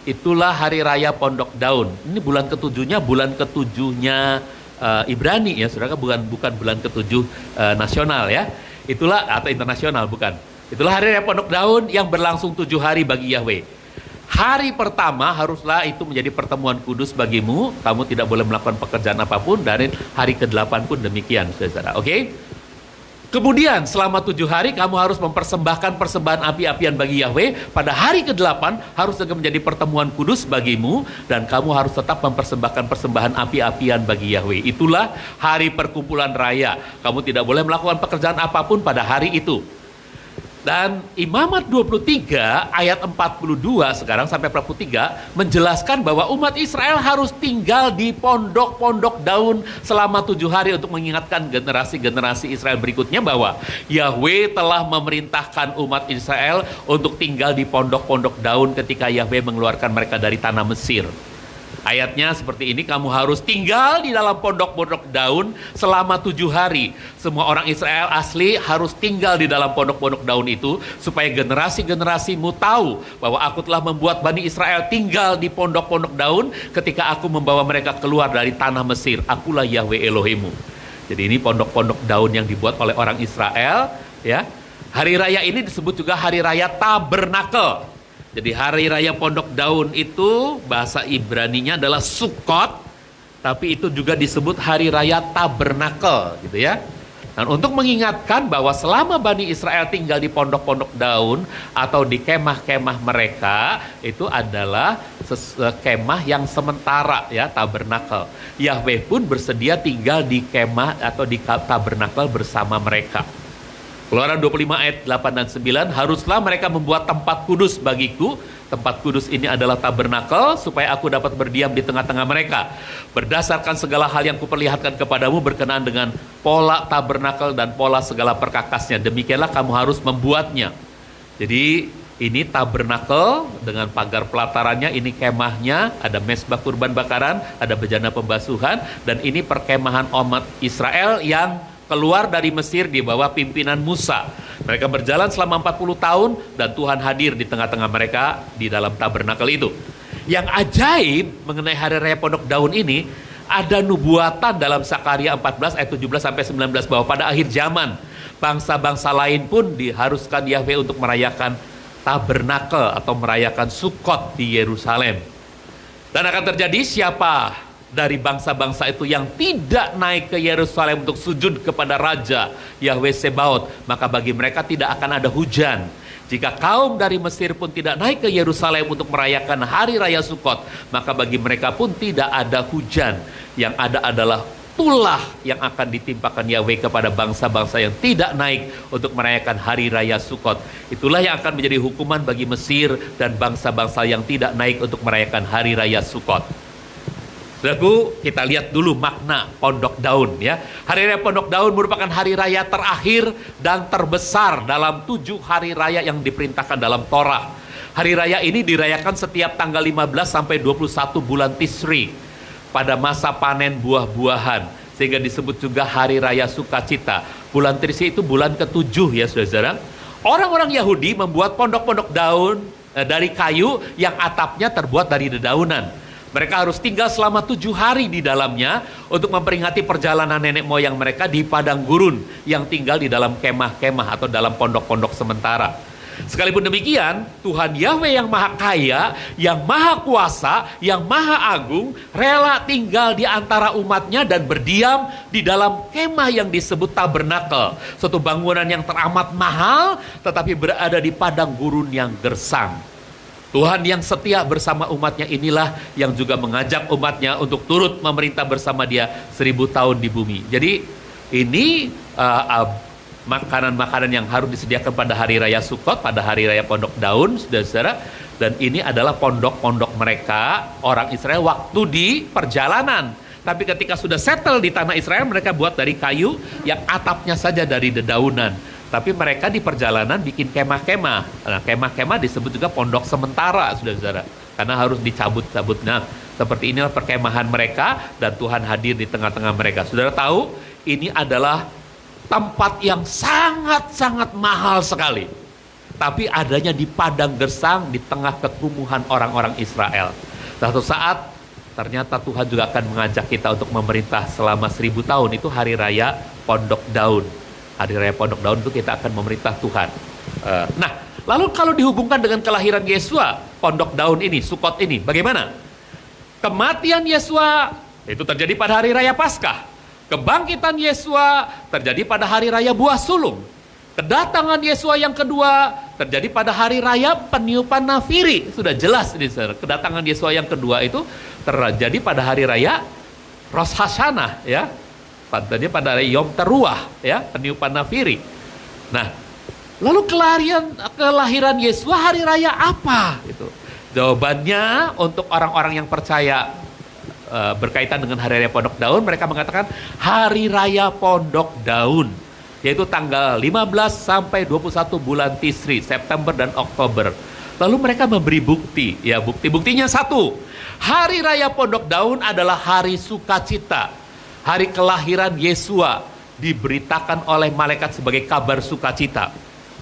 itulah hari raya Pondok Daun. Ini bulan ke-7-nya Ibrani ya, saudara, bukan bulan ke-7 nasional ya. Itulah atau internasional bukan. Itulah hari raya Pondok Daun yang berlangsung 7 hari bagi Yahweh. Hari pertama haruslah itu menjadi pertemuan kudus bagimu. Kamu tidak boleh melakukan pekerjaan apapun, dan hari ke-8 pun demikian, saudara. Oke? Kemudian selama 7 hari kamu harus mempersembahkan persembahan api-apian bagi Yahweh. Pada hari ke-8 harus juga menjadi pertemuan kudus bagimu, dan kamu harus tetap mempersembahkan persembahan api-apian bagi Yahweh. Itulah hari perkumpulan raya. Kamu tidak boleh melakukan pekerjaan apapun pada hari itu. Dan Imamat 23 ayat 42 sekarang sampai 43 menjelaskan bahwa umat Israel harus tinggal di pondok-pondok daun selama 7 hari untuk mengingatkan generasi-generasi Israel berikutnya bahwa Yahweh telah memerintahkan umat Israel untuk tinggal di pondok-pondok daun ketika Yahweh mengeluarkan mereka dari tanah Mesir. Ayatnya seperti ini, kamu harus tinggal di dalam pondok-pondok daun selama 7 hari. Semua orang Israel asli harus tinggal di dalam pondok-pondok daun itu, supaya generasi-generasimu tahu bahwa aku telah membuat Bani Israel tinggal di pondok-pondok daun ketika aku membawa mereka keluar dari tanah Mesir. Akulah Yahweh Elohimmu. Jadi ini pondok-pondok daun yang dibuat oleh orang Israel ya. Hari raya ini disebut juga hari raya Tabernakel. Jadi hari raya Pondok Daun itu bahasa Ibraninya adalah Sukkot, tapi itu juga disebut hari raya Tabernakel gitu ya. Dan untuk mengingatkan bahwa selama Bani Israel tinggal di pondok-pondok daun atau di kemah-kemah mereka, itu adalah kemah yang sementara ya, tabernakel. Yahweh pun bersedia tinggal di kemah atau di tabernakel bersama mereka. Keluaran 25 ayat 8 dan 9, haruslah mereka membuat tempat kudus bagiku. Tempat kudus ini adalah tabernakel, supaya aku dapat berdiam di tengah-tengah mereka. Berdasarkan segala hal yang kuperlihatkan kepadamu berkenaan dengan pola tabernakel dan pola segala perkakasnya, demikianlah kamu harus membuatnya. Jadi ini tabernakel dengan pagar pelatarannya, ini kemahnya, ada mezbah kurban bakaran, ada bejana pembasuhan, dan ini perkemahan umat Israel yang keluar dari Mesir di bawah pimpinan Musa. Mereka berjalan selama 40 tahun dan Tuhan hadir di tengah-tengah mereka di dalam tabernakel itu. Yang ajaib mengenai hari raya Pondok Daun ini, ada nubuatan dalam Sakaria 14 ayat 17 sampai 19 bahwa pada akhir zaman bangsa-bangsa lain pun diharuskan Yahweh untuk merayakan tabernakel atau merayakan Sukkot di Yerusalem. Dan akan terjadi siapa dari bangsa-bangsa itu yang tidak naik ke Yerusalem untuk sujud kepada Raja Yahweh Sebaot, maka bagi mereka tidak akan ada hujan. Jika kaum dari Mesir pun tidak naik ke Yerusalem untuk merayakan hari raya Sukkot, maka bagi mereka pun tidak ada hujan. Yang ada adalah tulah yang akan ditimpakan Yahweh kepada bangsa-bangsa yang tidak naik untuk merayakan hari raya Sukkot. Itulah yang akan menjadi hukuman bagi Mesir dan bangsa-bangsa yang tidak naik untuk merayakan hari raya Sukkot. Saudaraku, kita lihat dulu makna Pondok Daun ya. Hari raya Pondok Daun merupakan hari raya terakhir dan terbesar dalam 7 hari raya yang diperintahkan dalam Torah. Hari raya ini dirayakan setiap tanggal 15 sampai 21 bulan Tisri pada masa panen buah-buahan, sehingga disebut juga Hari Raya Sukacita. Bulan Tisri itu bulan ke-7 ya saudara-saudara. Orang-orang Yahudi membuat pondok-pondok daun dari kayu yang atapnya terbuat dari dedaunan. Mereka harus tinggal selama 7 hari di dalamnya untuk memperingati perjalanan nenek moyang mereka di padang gurun yang tinggal di dalam kemah-kemah atau dalam pondok-pondok sementara. Sekalipun demikian, Tuhan Yahweh yang Maha Kaya, yang Maha Kuasa, yang Maha Agung, rela tinggal di antara umatnya dan berdiam di dalam kemah yang disebut tabernakel. Suatu bangunan yang teramat mahal, tetapi berada di padang gurun yang gersang. Tuhan yang setia bersama umatnya inilah yang juga mengajak umatnya untuk turut memerintah bersama dia 1000 tahun di bumi. Jadi ini makanan-makanan yang harus disediakan pada hari raya Sukot, pada hari raya Pondok Daun, saudara-saudara. Dan ini adalah pondok-pondok mereka, orang Israel waktu di perjalanan. Tapi ketika sudah settle di tanah Israel, mereka buat dari kayu yang atapnya saja dari dedaunan. Tapi mereka di perjalanan bikin kemah-kemah. Nah, kemah-kemah disebut juga pondok sementara, saudara-saudara. Karena harus dicabut-cabut. Nah, seperti inilah perkemahan mereka dan Tuhan hadir di tengah-tengah mereka. Saudara tahu, ini adalah tempat yang sangat-sangat mahal sekali. Tapi adanya di padang gersang di tengah kekumuhan orang-orang Israel. Suatu saat ternyata Tuhan juga akan mengajak kita untuk memerintah selama 1000 tahun. Itu hari raya Pondok Daun. Hari raya Pondok Daun itu kita akan memerintah Tuhan. Nah, lalu kalau dihubungkan dengan kelahiran Yesua, Pondok Daun ini, Sukot ini, bagaimana? Kematian Yesua itu terjadi pada hari raya Paskah. Kebangkitan Yesua terjadi pada hari raya Buah Sulung. Kedatangan Yesua yang kedua terjadi pada hari raya Peniupan Nafiri. Sudah jelas ini, saudara. Kedatangan Yesua yang kedua itu terjadi pada hari raya Rosh Hashanah, ya. Tadinya pada hari Yom Teruah, ya, Peniupan Nafiri. Nah, lalu kelahiran Yesua hari raya apa? Itu jawabannya untuk orang-orang yang percaya berkaitan dengan hari raya Pondok Daun, mereka mengatakan hari raya Pondok Daun, yaitu tanggal 15 sampai 21 bulan Tisri, September dan Oktober. Lalu mereka memberi bukti, ya, bukti-buktinya satu, hari raya Pondok Daun adalah hari sukacita, hari kelahiran Yesua diberitakan oleh malaikat sebagai kabar sukacita.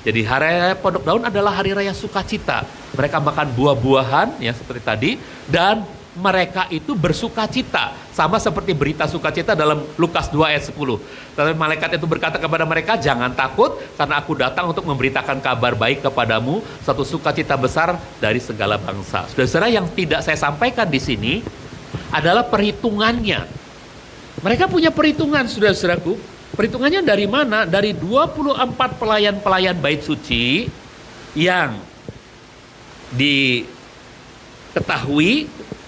Jadi hari raya Pondok Daun adalah hari raya sukacita. Mereka makan buah-buahan, ya, seperti tadi, dan mereka itu bersukacita, sama seperti berita sukacita dalam Lukas 2 ayat 10. Tapi malaikat itu berkata kepada mereka, jangan takut karena aku datang untuk memberitakan kabar baik kepadamu, satu sukacita besar dari segala bangsa. Saudara-saudara, yang tidak saya sampaikan di sini adalah perhitungannya. Mereka punya perhitungan, saudara-saudaraku. Perhitungannya dari mana? Dari 24 pelayan-pelayan bait suci yang diketahui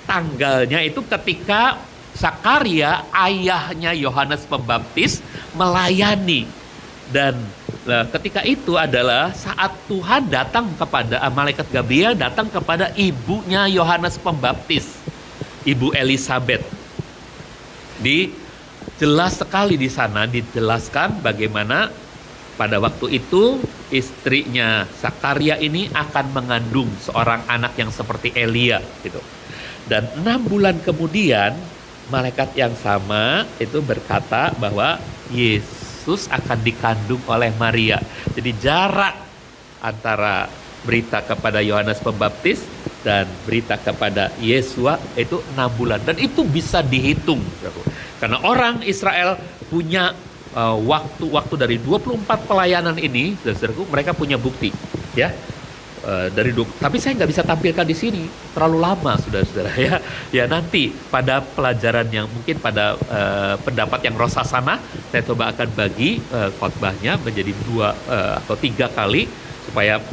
tanggalnya itu ketika Zakaria, ayahnya Yohanes Pembaptis, melayani. Dan ketika itu adalah saat Tuhan datang kepada malaikat Gabriel, datang kepada ibunya Yohanes Pembaptis, Ibu Elisabeth. Jelas sekali di sana dijelaskan bagaimana pada waktu itu istrinya Zakaria ini akan mengandung seorang anak yang seperti Elia gitu. Dan 6 bulan kemudian malaikat yang sama itu berkata bahwa Yesus akan dikandung oleh Maria. Jadi jarak antara berita kepada Yohanes Pembaptis dan berita kepada Yesua itu 6 bulan. Dan itu bisa dihitung. Karena orang Israel punya waktu dari 24 pelayanan ini, mereka punya bukti, ya. Tapi saya nggak bisa tampilkan di sini, terlalu lama, saudara-saudara, ya. Ya, nanti pada pelajaran yang mungkin pada pendapat yang Rosh Hashanah, saya coba akan bagi khotbahnya menjadi 2 atau 3 kali supaya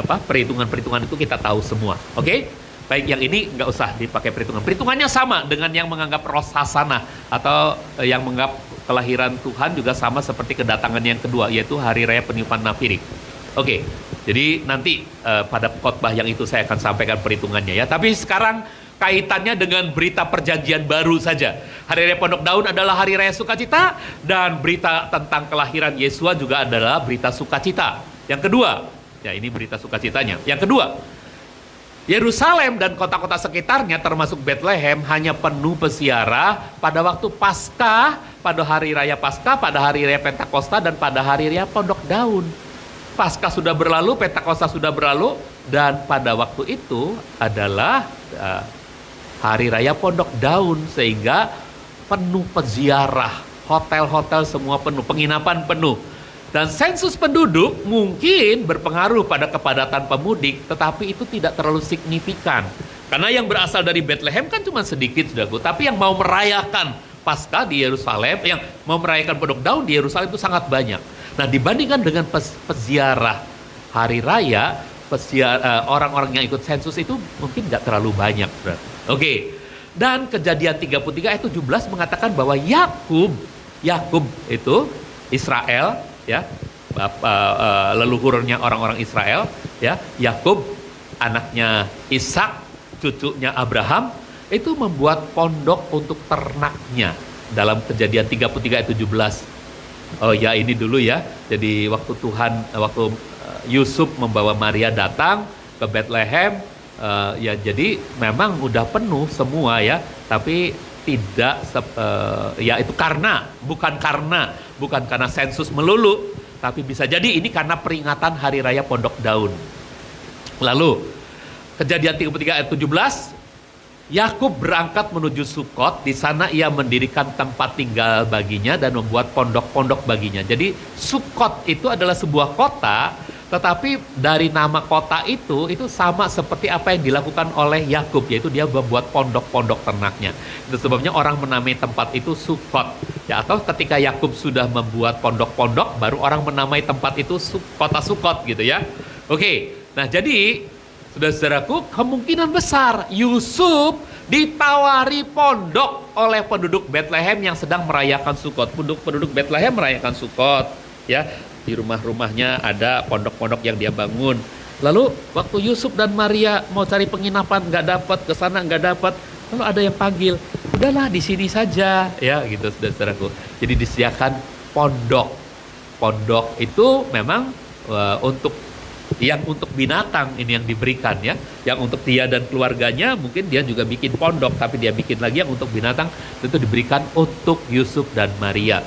perhitungan-perhitungan itu kita tahu semua. Oke? Baik, yang ini nggak usah dipakai perhitungan. Perhitungannya sama dengan yang menganggap Rosh Hashanah atau yang menganggap kelahiran Tuhan juga sama seperti kedatangan yang kedua, yaitu hari raya Peniupan Nafiri. Oke, jadi nanti pada khotbah yang itu saya akan sampaikan perhitungannya, ya. Tapi sekarang kaitannya dengan berita perjanjian baru saja. Hari raya Pondok Daun adalah hari raya sukacita, dan berita tentang kelahiran Yesua juga adalah berita sukacita. Yang kedua, ya, ini berita sukacitanya. Yang kedua, Yerusalem dan kota-kota sekitarnya termasuk Bethlehem hanya penuh peziarah pada waktu Paskah, pada hari raya Paskah, pada hari raya Pentakosta, dan pada hari raya Pondok Daun. Paskah sudah berlalu, Pentakosta sudah berlalu, dan pada waktu itu adalah hari raya Pondok Daun, sehingga penuh peziarah, hotel-hotel semua penuh, penginapan penuh. Dan sensus penduduk mungkin berpengaruh pada kepadatan pemudik, tetapi itu tidak terlalu signifikan. Karena yang berasal dari Bethlehem kan cuma sedikit, saudaraku. Tapi yang mau merayakan Paskah di Yerusalem, yang mau merayakan Pondok Daun di Yerusalem itu sangat banyak. Nah, dibandingkan dengan peziarah hari raya, orang-orang yang ikut sensus itu mungkin tidak terlalu banyak. Oke. Dan Kejadian 33 ayat 17 mengatakan bahwa Yakub itu Israel, ya, leluhurnya orang-orang Israel, ya, Yakub anaknya Ishak, cucunya Abraham, itu membuat pondok untuk ternaknya dalam Kejadian 33 ayat 17. Oh ya, ini dulu ya. Jadi waktu Yusuf membawa Maria datang ke Bethlehem, ya jadi memang udah penuh semua ya, tapi tidak ya itu bukan karena sensus melulu, tapi bisa jadi ini karena peringatan hari raya Pondok Daun. Lalu Kejadian 33 ayat 17, Yakub berangkat menuju Sukot. Di sana ia mendirikan tempat tinggal baginya dan membuat pondok-pondok baginya. Jadi Sukot itu adalah sebuah kota, tetapi dari nama kota itu sama seperti apa yang dilakukan oleh Yakub, yaitu dia membuat pondok-pondok ternaknya. Itu sebabnya orang menamai tempat itu Sukot. Ya, atau ketika Yakub sudah membuat pondok-pondok, baru orang menamai tempat itu kota Sukot gitu ya. Oke, nah jadi saudara-saudaraku, kemungkinan besar Yusuf ditawari pondok oleh penduduk Bethlehem yang sedang merayakan Sukot. Penduduk Bethlehem merayakan Sukot, ya. Di rumah-rumahnya ada pondok-pondok yang dia bangun. Lalu waktu Yusuf dan Maria mau cari penginapan nggak dapat, ke sana nggak dapat. Lalu ada yang panggil, udahlah di sini saja, ya gitu saudara-saudaraku. Jadi disediakan pondok. Pondok itu memang untuk binatang ini yang diberikan ya. Yang untuk dia dan keluarganya mungkin dia juga bikin pondok, tapi dia bikin lagi yang untuk binatang itu diberikan untuk Yusuf dan Maria.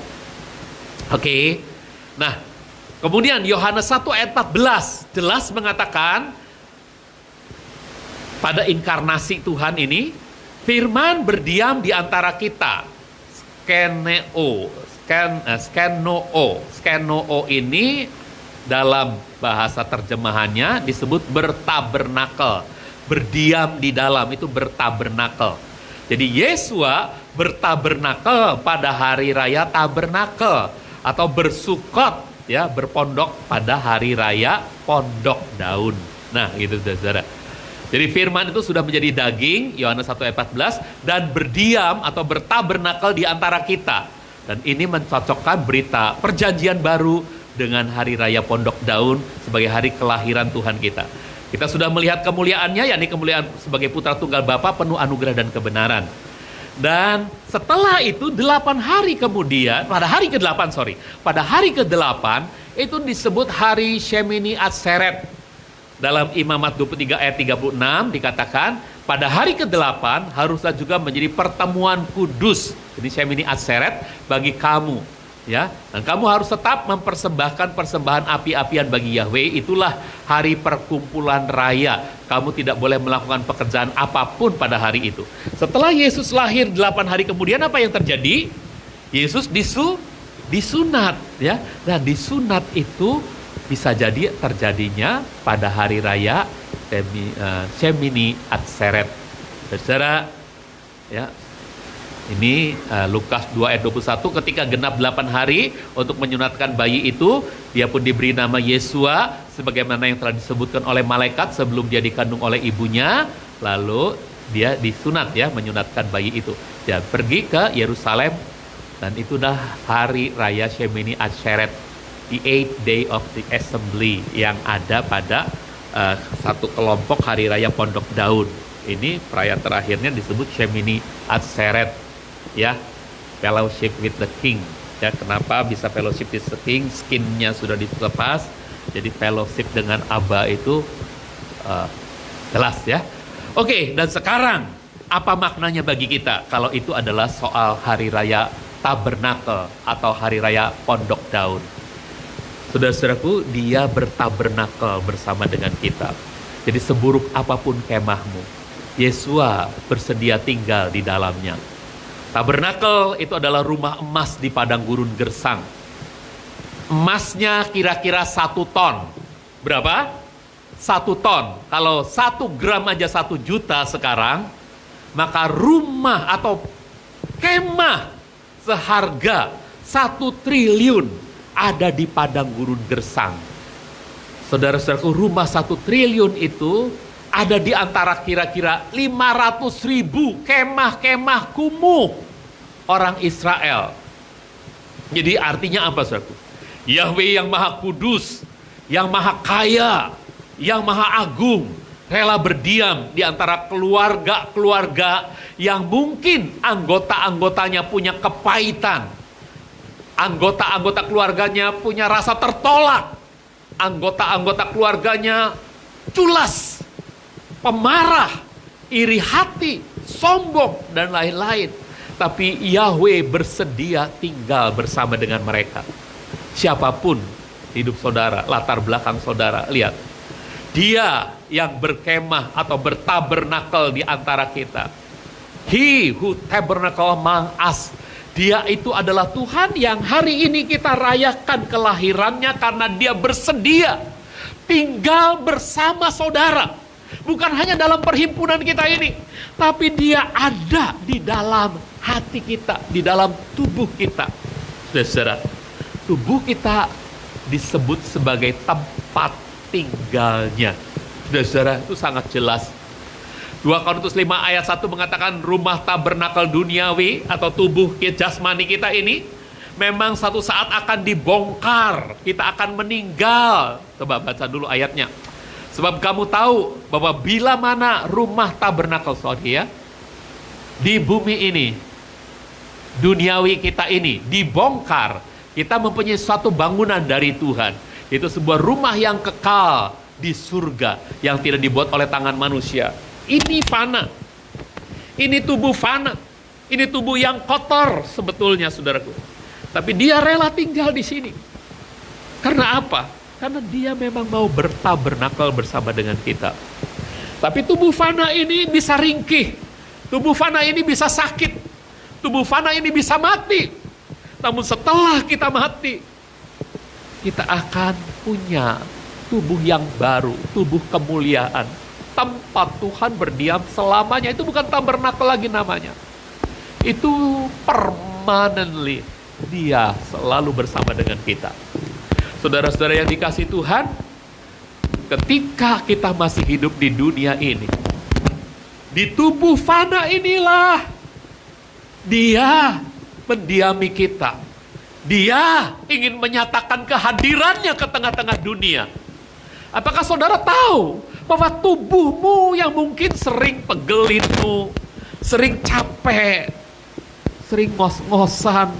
Oke. Nah, kemudian Yohanes 1 ayat 14 jelas mengatakan pada inkarnasi Tuhan ini, firman berdiam di antara kita. Skenoo ini dalam bahasa terjemahannya disebut bertabernakel. Berdiam di dalam itu bertabernakel. Jadi Yesua bertabernakel pada hari raya tabernakel atau bersukot, ya, berpondok pada hari raya Pondok Daun. Nah, gitu saudara. Jadi firman itu sudah menjadi daging, Yohanes 1 ayat 14, dan berdiam atau bertabernakel di antara kita. Dan ini mencocokkan berita perjanjian baru dengan hari raya Pondok Daun sebagai hari kelahiran Tuhan kita. Kita sudah melihat kemuliaannya, yakni kemuliaan sebagai putra tunggal Bapa penuh anugerah dan kebenaran. Dan setelah itu 8 hari kemudian, pada hari ke-8 itu disebut hari Shemini Atseret. Dalam Imamat 23 ayat 36 dikatakan pada hari ke-8 haruslah juga menjadi pertemuan kudus. Jadi Shemini Atseret bagi kamu, ya. Dan kamu harus tetap mempersembahkan persembahan api-apian bagi Yahweh. Itulah hari perkumpulan raya. Kamu tidak boleh melakukan pekerjaan apapun pada hari itu. Setelah Yesus lahir 8 hari kemudian, apa yang terjadi? Yesus disunat, ya. Nah, disunat itu bisa jadi terjadinya pada hari raya Shemini Atseret. Saudara, ya. Ini Lukas 2 ayat 21, ketika genap 8 hari untuk menyunatkan bayi itu, dia pun diberi nama Yesua sebagaimana yang telah disebutkan oleh malaikat sebelum dia dikandung oleh ibunya. Lalu dia disunat, ya, menyunatkan bayi itu. Dia pergi ke Yerusalem dan itulah hari raya Shemini Atseret, the 8th day of the assembly, yang ada pada satu kelompok hari raya Pondok Daun. Ini perayaan terakhirnya disebut Shemini Atseret, ya, fellowship with the king. Ya, kenapa bisa fellowship with the king? Skinnya sudah dilepas, jadi fellowship dengan Abba itu Jelas ya? Oke, dan sekarang apa maknanya bagi kita kalau itu adalah soal hari raya Tabernakel atau hari raya Pondok Daun? Saudara-saudaraku, dia bertabernakel bersama dengan kita. Jadi seburuk apapun kemahmu, Yesua bersedia tinggal di dalamnya. Tabernakel itu adalah rumah emas di padang gurun gersang. Emasnya kira-kira 1 ton. Berapa? 1 ton. Kalau 1 gram aja 1 juta sekarang, maka rumah atau kemah seharga 1 triliun ada di padang gurun gersang. Saudara-saudaraku, rumah 1 triliun itu ada di antara kira-kira 500.000 kemah-kemah kumuh orang Israel. Jadi artinya apa, saudaraku? Yahweh yang maha kudus, yang maha kaya, yang maha agung, rela berdiam di antara keluarga-keluarga yang mungkin anggota-anggotanya punya kepahitan. Anggota-anggota keluarganya punya rasa tertolak. Anggota-anggota keluarganya culas, pemarah, iri hati, sombong, dan lain-lain. Tapi Yahweh bersedia tinggal bersama dengan mereka. Siapapun hidup saudara, latar belakang saudara, lihat. Dia yang berkemah atau bertabernakel di antara kita. He who tabernacle among us. Dia itu adalah Tuhan yang hari ini kita rayakan kelahirannya karena dia bersedia tinggal bersama saudara. Bukan hanya dalam perhimpunan kita ini, tapi dia ada di dalam hati kita, di dalam tubuh kita. Saudara, tubuh kita disebut sebagai tempat tinggalnya. Saudara, itu sangat jelas. 2 Korintus 5 ayat 1 mengatakan rumah tabernakel duniawi atau tubuh jasmani kita ini memang satu saat akan dibongkar. Kita akan meninggal. Coba baca dulu ayatnya. Sebab kamu tahu bahwa bila mana rumah tabernakel saudara di bumi ini, duniawi kita ini dibongkar, kita mempunyai suatu bangunan dari Tuhan. Itu sebuah rumah yang kekal di surga yang tidak dibuat oleh tangan manusia. Ini fana. Ini tubuh fana. Ini tubuh yang kotor sebetulnya, saudaraku. Tapi dia rela tinggal di sini. Karena apa? Karena dia memang mau bertabernakel bersama dengan kita. Tapi tubuh fana ini bisa ringkih. Tubuh fana ini bisa sakit. Tubuh fana ini bisa mati. Namun setelah kita mati, kita akan punya tubuh yang baru, tubuh kemuliaan. Tempat Tuhan berdiam selamanya. Itu bukan tabernakel lagi namanya. Itu permanently. Dia selalu bersama dengan kita. Saudara-saudara yang dikasihi Tuhan, ketika kita masih hidup di dunia ini, di tubuh fana inilah Dia mendiami kita. Dia ingin menyatakan kehadirannya ke tengah-tengah dunia. Apakah saudara tahu bahwa tubuhmu yang mungkin sering pegelitmu, sering capek, sering ngos-ngosan,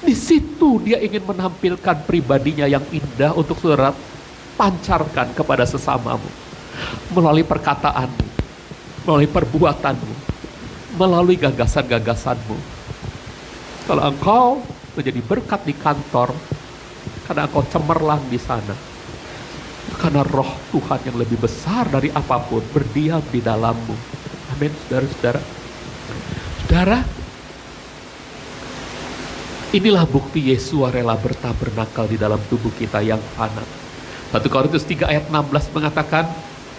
di situ dia ingin menampilkan pribadinya yang indah untuk saudara pancarkan kepada sesamamu. Melalui perkataanmu, melalui perbuatanmu, melalui gagasan-gagasanmu. Kalau engkau menjadi berkat di kantor, karena engkau cemerlang di sana, karena roh Tuhan yang lebih besar dari apapun berdiam di dalammu. Amin, saudara-saudara. Saudara, inilah bukti Yesus rela bertabernakel di dalam tubuh kita yang fana. 1 Korintus 3 ayat 16 mengatakan,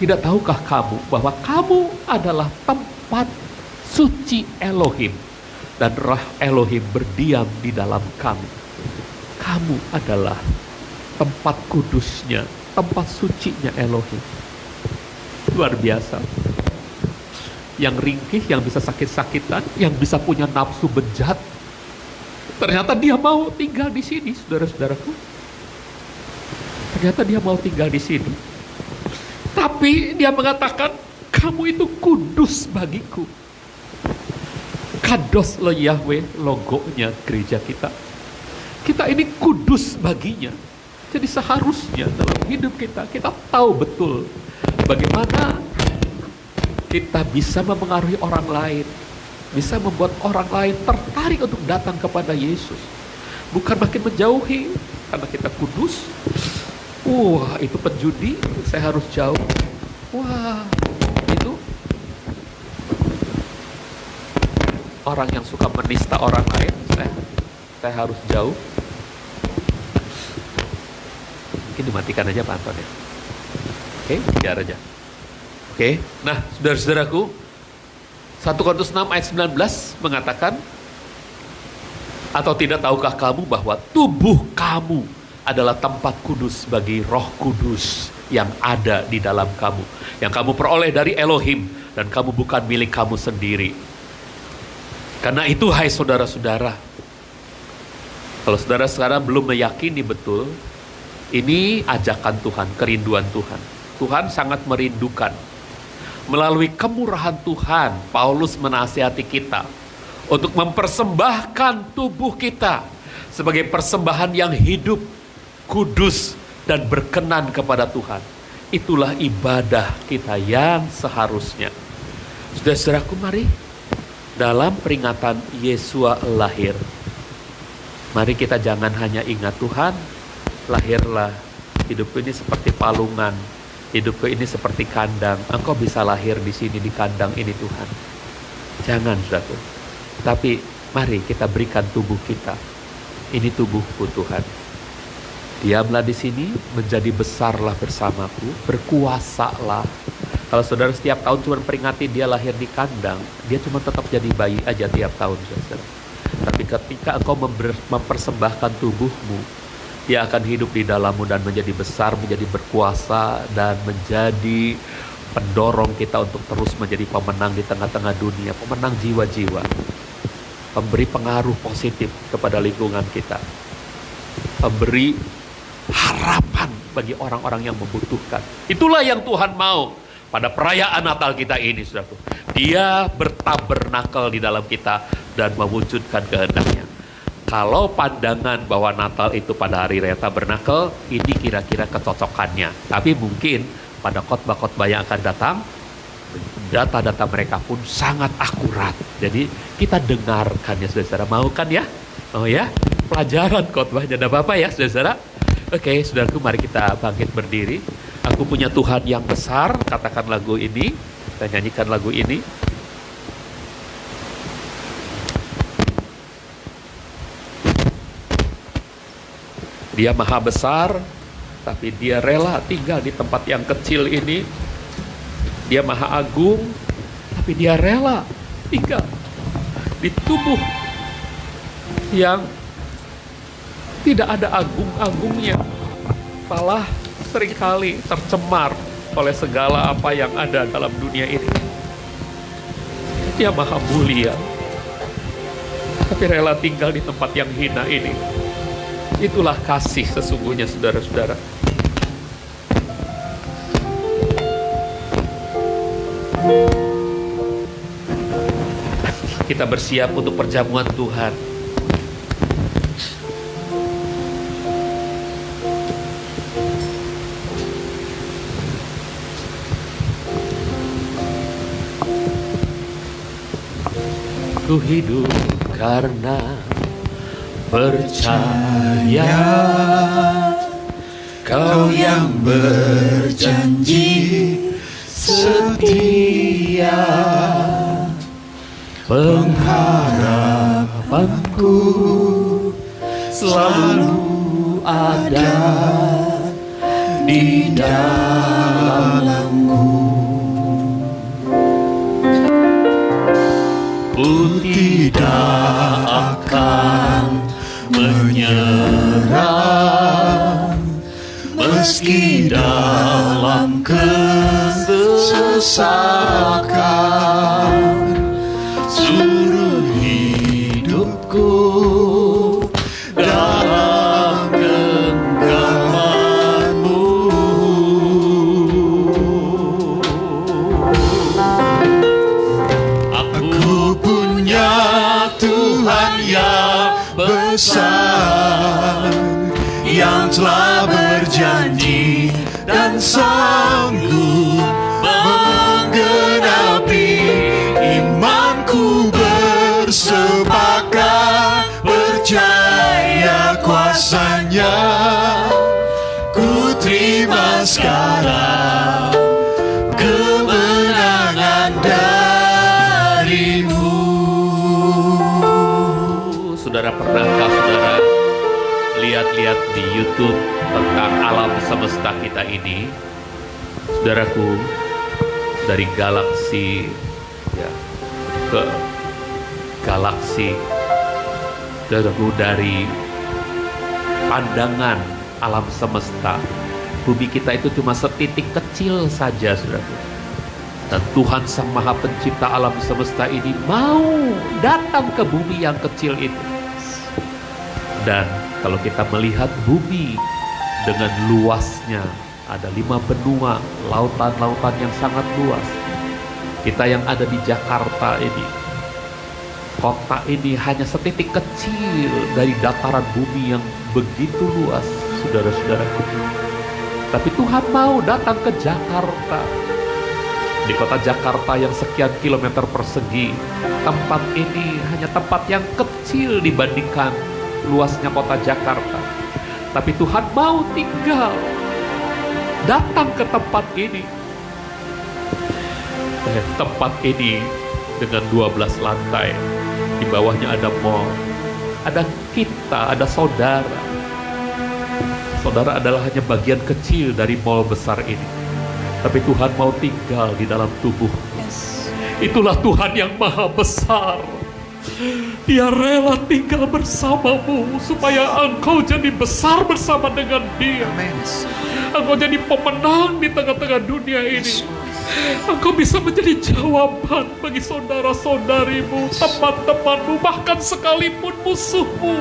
tidak tahukah kamu bahwa kamu adalah tempat suci Elohim dan roh Elohim berdiam di dalam kamu. Kamu adalah tempat kudusnya, tempat sucinya Elohim. Luar biasa. Yang ringkih, yang bisa sakit-sakitan, yang bisa punya nafsu bejat, ternyata dia mau tinggal di sini, saudara-saudaraku. Ternyata dia mau tinggal di sini. Tapi dia mengatakan, kamu itu kudus bagiku. Kados lo Yahweh, logonya gereja kita. Kita ini kudus baginya. Jadi seharusnya dalam hidup kita, kita tahu betul bagaimana kita bisa memengaruhi orang lain, bisa membuat orang lain tertarik untuk datang kepada Yesus. Bukan makin menjauhi, karena kita kudus. Wah, itu penjudi, saya harus jauh. Wah, itu orang yang suka menista orang lain, saya harus jauh. Mungkin dimatikan aja Pak Anton ya. Oke, biar aja. Oke, nah saudara-saudaraku, 1 Korintus 6 ayat 19 mengatakan, atau tidak tahukah kamu bahwa tubuh kamu adalah tempat kudus bagi Roh Kudus yang ada di dalam kamu, yang kamu peroleh dari Elohim, dan kamu bukan milik kamu sendiri. Karena itu hai saudara-saudara, kalau saudara sekarang belum meyakini betul, ini ajakan Tuhan, kerinduan Tuhan. Tuhan sangat merindukan. Melalui kemurahan Tuhan, Paulus menasihati kita untuk mempersembahkan tubuh kita sebagai persembahan yang hidup, kudus, dan berkenan kepada Tuhan. Itulah ibadah kita yang seharusnya. Saudara-saudaraku, mari dalam peringatan Yesua lahir, mari kita jangan hanya ingat Tuhan lahirlah, hidupku ini seperti palungan, hidupku ini seperti kandang. Engkau bisa lahir di sini di kandang ini Tuhan. Jangan, saudaraku. Tapi mari kita berikan tubuh kita. Ini tubuhku Tuhan. Diamlah di sini, menjadi besarlah bersamaku, berkuasalah. Kalau saudara setiap tahun cuma peringati dia lahir di kandang, dia cuma tetap jadi bayi aja tiap tahun, saudara. Tapi ketika engkau mempersembahkan tubuhmu, dia akan hidup di dalammu dan menjadi besar, menjadi berkuasa, dan menjadi pendorong kita untuk terus menjadi pemenang di tengah-tengah dunia, pemenang jiwa-jiwa, memberi pengaruh positif kepada lingkungan kita, memberi harapan bagi orang-orang yang membutuhkan. Itulah yang Tuhan mau pada perayaan Natal kita ini, saudaraku. Dia bertabernakel di dalam kita dan mewujudkan kehendaknya. Kalau pandangan bahwa Natal itu pada hari raya tabernakel, ini kira-kira kecocokannya. Tapi mungkin pada khotbah-khotbah yang akan datang, data-data mereka pun sangat akurat. Jadi kita dengarkan ya saudara-saudara. Mau kan ya? Mau ya? Pelajaran khotbahnya, ada apa-apa ya saudara-saudara? Oke, saudaraku, mari kita bangkit berdiri. Aku punya Tuhan yang besar, katakan lagu ini. Kita nyanyikan lagu ini. Dia maha besar, tapi dia rela tinggal di tempat yang kecil ini. Dia maha agung, tapi dia rela tinggal di tubuh yang tidak ada agung-agungnya. Malah seringkali tercemar oleh segala apa yang ada dalam dunia ini. Dia maha mulia, tapi rela tinggal di tempat yang hina ini. Itulah kasih sesungguhnya, saudara-saudara. Kita bersiap untuk perjamuan Tuhan. Ku hidup karena percaya
Kau yang berjanji setia,
pengharapanku selalu ada di dalamku. Ku tidak akan menyerah meski dalam kesesakan. Seluruh hidupku dalam genggamanmu.
Aku punya Tuhan yang besar, yang telah berjanji dan sanggup menggenapi
Pernahkah saudara lihat-lihat di YouTube tentang alam semesta kita ini? Saudaraku, dari galaksi ya, ke galaksi, saudaraku, dari pandangan alam semesta, bumi kita itu cuma setitik kecil saja, saudaraku. Dan Tuhan Sang Maha Pencipta alam semesta ini mau datang ke bumi yang kecil itu. Dan kalau kita melihat bumi dengan luasnya, ada 5 benua, lautan-lautan yang sangat luas. Kita yang ada di Jakarta ini, kota ini hanya setitik kecil dari dataran bumi yang begitu luas, saudara-saudaraku. Tapi Tuhan mau datang ke Jakarta. Di kota Jakarta yang sekian kilometer persegi, tempat ini hanya tempat yang kecil dibandingkan luasnya kota Jakarta. Tapi Tuhan mau tinggal, datang ke tempat ini. Tempat ini dengan 12 lantai, di bawahnya ada mall, ada kita, ada saudara. Saudara adalah hanya bagian kecil dari mall besar ini. Tapi Tuhan mau tinggal di dalam tubuh. Itulah Tuhan yang maha besar. Dia rela tinggal bersamamu supaya engkau jadi besar bersama dengan Dia. Engkau jadi pemenang di tengah-tengah dunia ini. Engkau bisa menjadi jawaban bagi saudara-saudarimu, teman-temanmu, bahkan sekalipun musuhmu,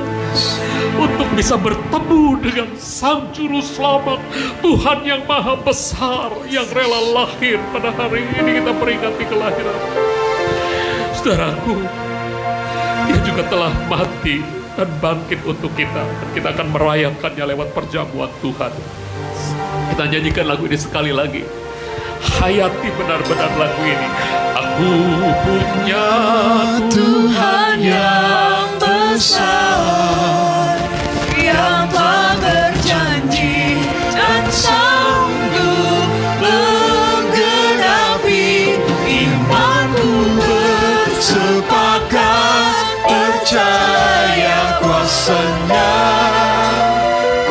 untuk bisa bertemu dengan Sang Juru Selamat, Tuhan yang maha besar, yang rela lahir pada hari ini kita peringati kelahiran. Saudaraku, Dia juga telah mati dan bangkit untuk kita, dan kita akan merayakannya lewat perjamuan Tuhan. Kita nyanyikan lagu ini sekali lagi. Hayati benar-benar lagu ini. Aku punya Tuhan yang besar,
Yang telah berjanji dan sanggup menggenapi imanku,
Bersepakat percaya kuasa-Nya,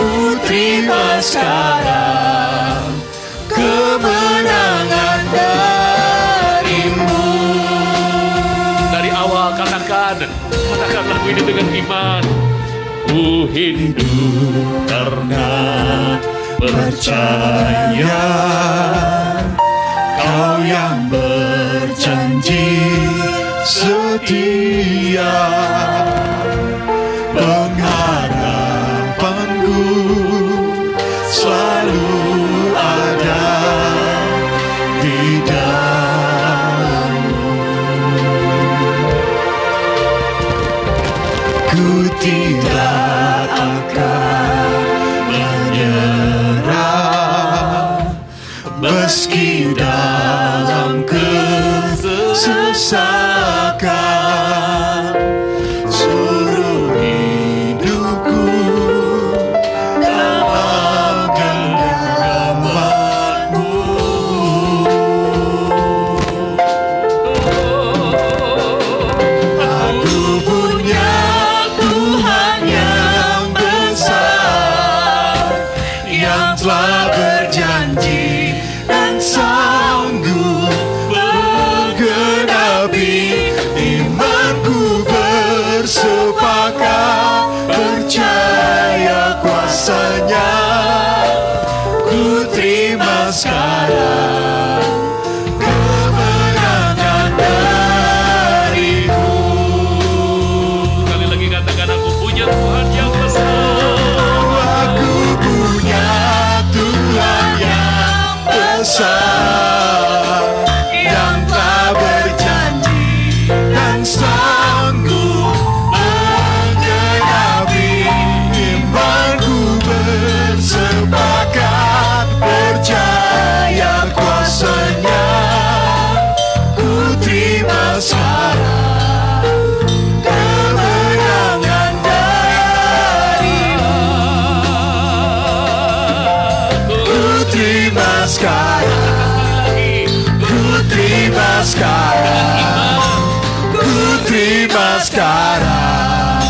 ku terima sekarang kemenangan darimu.
dari awal katakan lagu ini dengan iman. Ku hidup
Karena percaya Kau yang berjanji setia, pengharapanku selalu ada di dalam-Mu. Ku tidak akan menyerah meski dalam kesesakan. Suruh hidupku dalam genggaman-Mu. Aku punya Tuhan yang besar, yang telah berjanji dan sanggup menggenapi imanku, bersepakat percaya kuasa-Nya, ku terima sekarang kemenangan darimu.
sekali lagi katakan, aku punya Tuhan yang besar.
Aku punya Tuhan yang besar, yang telah berjanji dan sanggup menggenapi imanku, bersepakat percaya kuasa-Nya, ku terima sekarang kemenangan darimu. Ku terima sekarang, ku terima sekarang, ku terima sekarang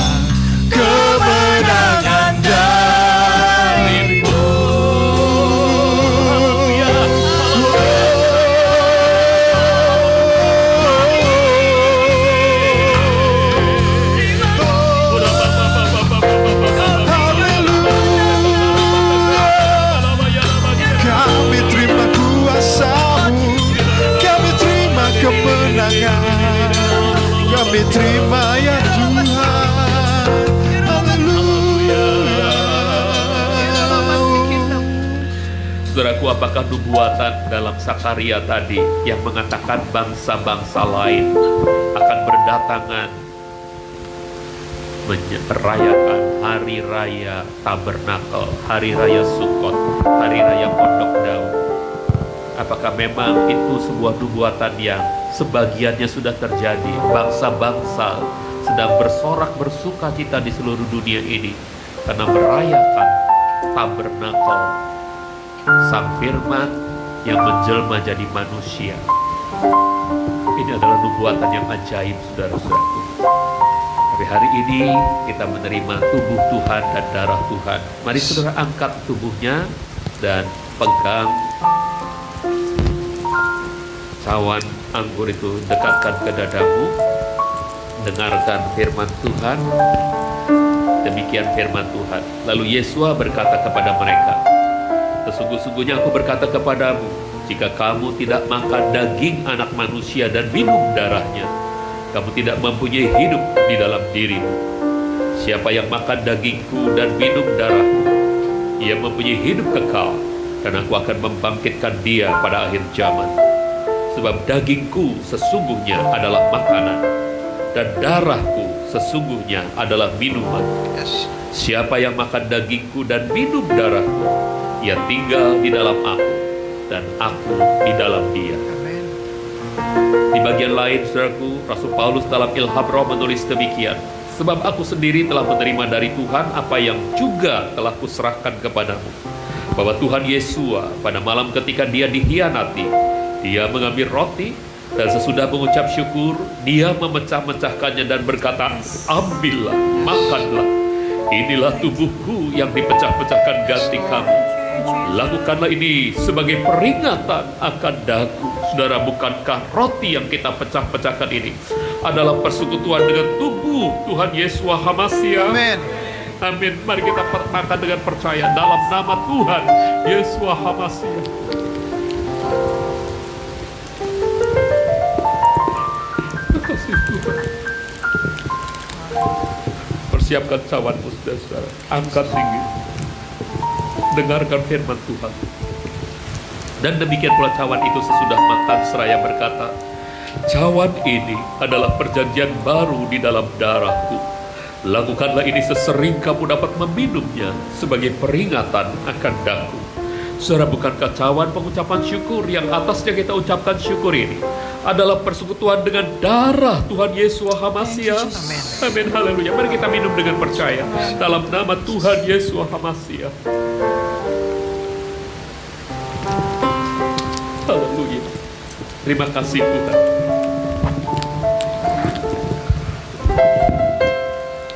Saudaraku, apakah nubuatan dalam Sakaria tadi yang mengatakan bangsa-bangsa lain akan berdatangan merayakan hari raya Tabernakel, hari raya Sukkot, hari raya Pondok Daun? Apakah memang itu sebuah nubuatan yang sebagiannya sudah terjadi? Bangsa-bangsa sedang bersorak bersuka cita di seluruh dunia ini karena merayakan Tabernakel, Sang Firman yang menjelma jadi manusia. Ini adalah nubuatan yang ajaib, saudara-saudaraku. Tapi hari ini kita menerima tubuh Tuhan dan darah Tuhan. Mari saudara angkat tubuhnya dan pegang cawan anggur itu, dekatkan ke dadamu. Dengarkan firman Tuhan. Demikian firman Tuhan. Lalu Yesua berkata kepada mereka, sesungguh-sungguhnya aku berkata kepadamu, jika kamu tidak makan daging anak manusia dan minum darahnya, kamu tidak mempunyai hidup di dalam dirimu. Siapa yang makan dagingku dan minum darahku, ia mempunyai hidup kekal, dan aku akan membangkitkan dia pada akhir zaman. Sebab dagingku sesungguhnya adalah makanan, dan darahku sesungguhnya adalah minuman. Siapa yang makan dagingku dan minum darahku, ia tinggal di dalam aku, dan aku di dalam dia. Di bagian lain, saudaraku, Rasul Paulus dalam Ilham Roh menulis demikian, sebab aku sendiri telah menerima dari Tuhan apa yang juga telah kuserahkan kepadamu, bahwa Tuhan Yesua pada malam ketika dia dikhianati, dia mengambil roti, dan sesudah mengucap syukur, dia memecah-mecahkannya dan berkata, ambillah, makanlah, inilah tubuhku yang dipecah-pecahkan ganti kamu. Lakukanlah ini sebagai peringatan akan daku. Saudara, bukankah roti yang kita pecah-pecahkan ini adalah persekutuan dengan tubuh Tuhan Yesua HaMasiah?
Amin.
Amin. Mari kita makan dengan percaya dalam nama Tuhan Yesua HaMasiah. Terima kasih Tuhan. Persiapkan cawanmu, saudara. Angkat tinggi. Dengarkan firman Tuhan. Dan demikian pula cawan itu sesudah makan seraya berkata, cawan ini adalah perjanjian baru di dalam darahku. Lakukanlah ini sesering kamu dapat meminumnya sebagai peringatan akan daku. Saudara, bukankah cawan pengucapan syukur yang atasnya kita ucapkan syukur ini adalah persekutuan dengan darah Tuhan Yesus HaMasiah? Amin. Haleluya. Mari kita minum dengan percaya dalam nama Tuhan Yesus HaMasiah. Haleluya. Terima kasih Tuhan.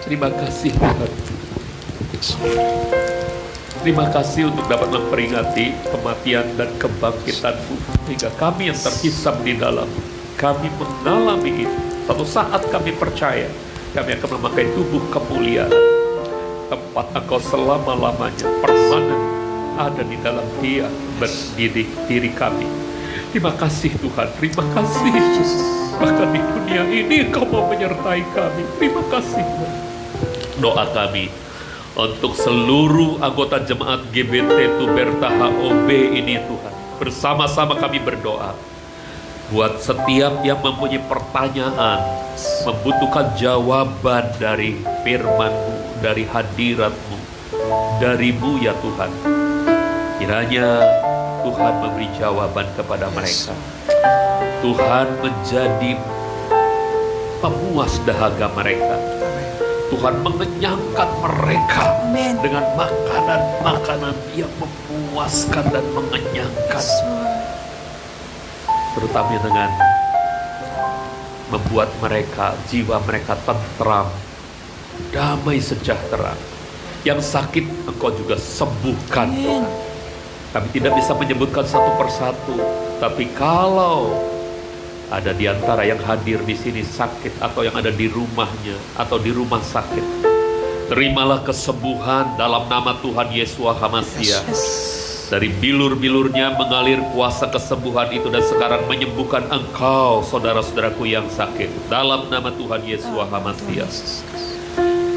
Terima kasih Tuhan. Terima kasih untuk dapat memperingati kematian dan kebangkitan-Mu, hingga kami yang terhisap di dalam, kami mengalami itu. Suatu saat kami percaya kami akan memakai tubuh kemuliaan, tempat Engkau selama-lamanya permanen ada di dalam Dia berdiri diri kami. Terima kasih Tuhan, terima kasih. Bahkan di dunia ini Engkau mau menyertai kami. Terima kasih. Doa kami untuk seluruh anggota jemaat GBT Tuberta HOB ini Tuhan, bersama-sama kami berdoa buat setiap yang mempunyai pertanyaan, membutuhkan jawaban dari firman-Mu, dari hadirat-Mu, dari-Mu ya Tuhan. Kiranya Tuhan memberi jawaban kepada mereka. Tuhan menjadi pemuas dahaga mereka. Tuhan mengenyangkan mereka dengan makanan-makanan yang memuaskan dan mengenyangkan, terutama dengan membuat mereka, jiwa mereka tentram, damai sejahtera. Yang sakit Engkau juga sembuhkan Tuhan. Kami tidak bisa menyebutkan satu persatu, tapi kalau ada di antara yang hadir di sini sakit, atau yang ada di rumahnya atau di rumah sakit, terimalah kesembuhan dalam nama Tuhan Yesus HaMasiah. Dari bilur-bilurnya mengalir kuasa kesembuhan itu, dan sekarang menyembuhkan engkau, saudara-saudaraku yang sakit, dalam nama Tuhan Yesus HaMasiah.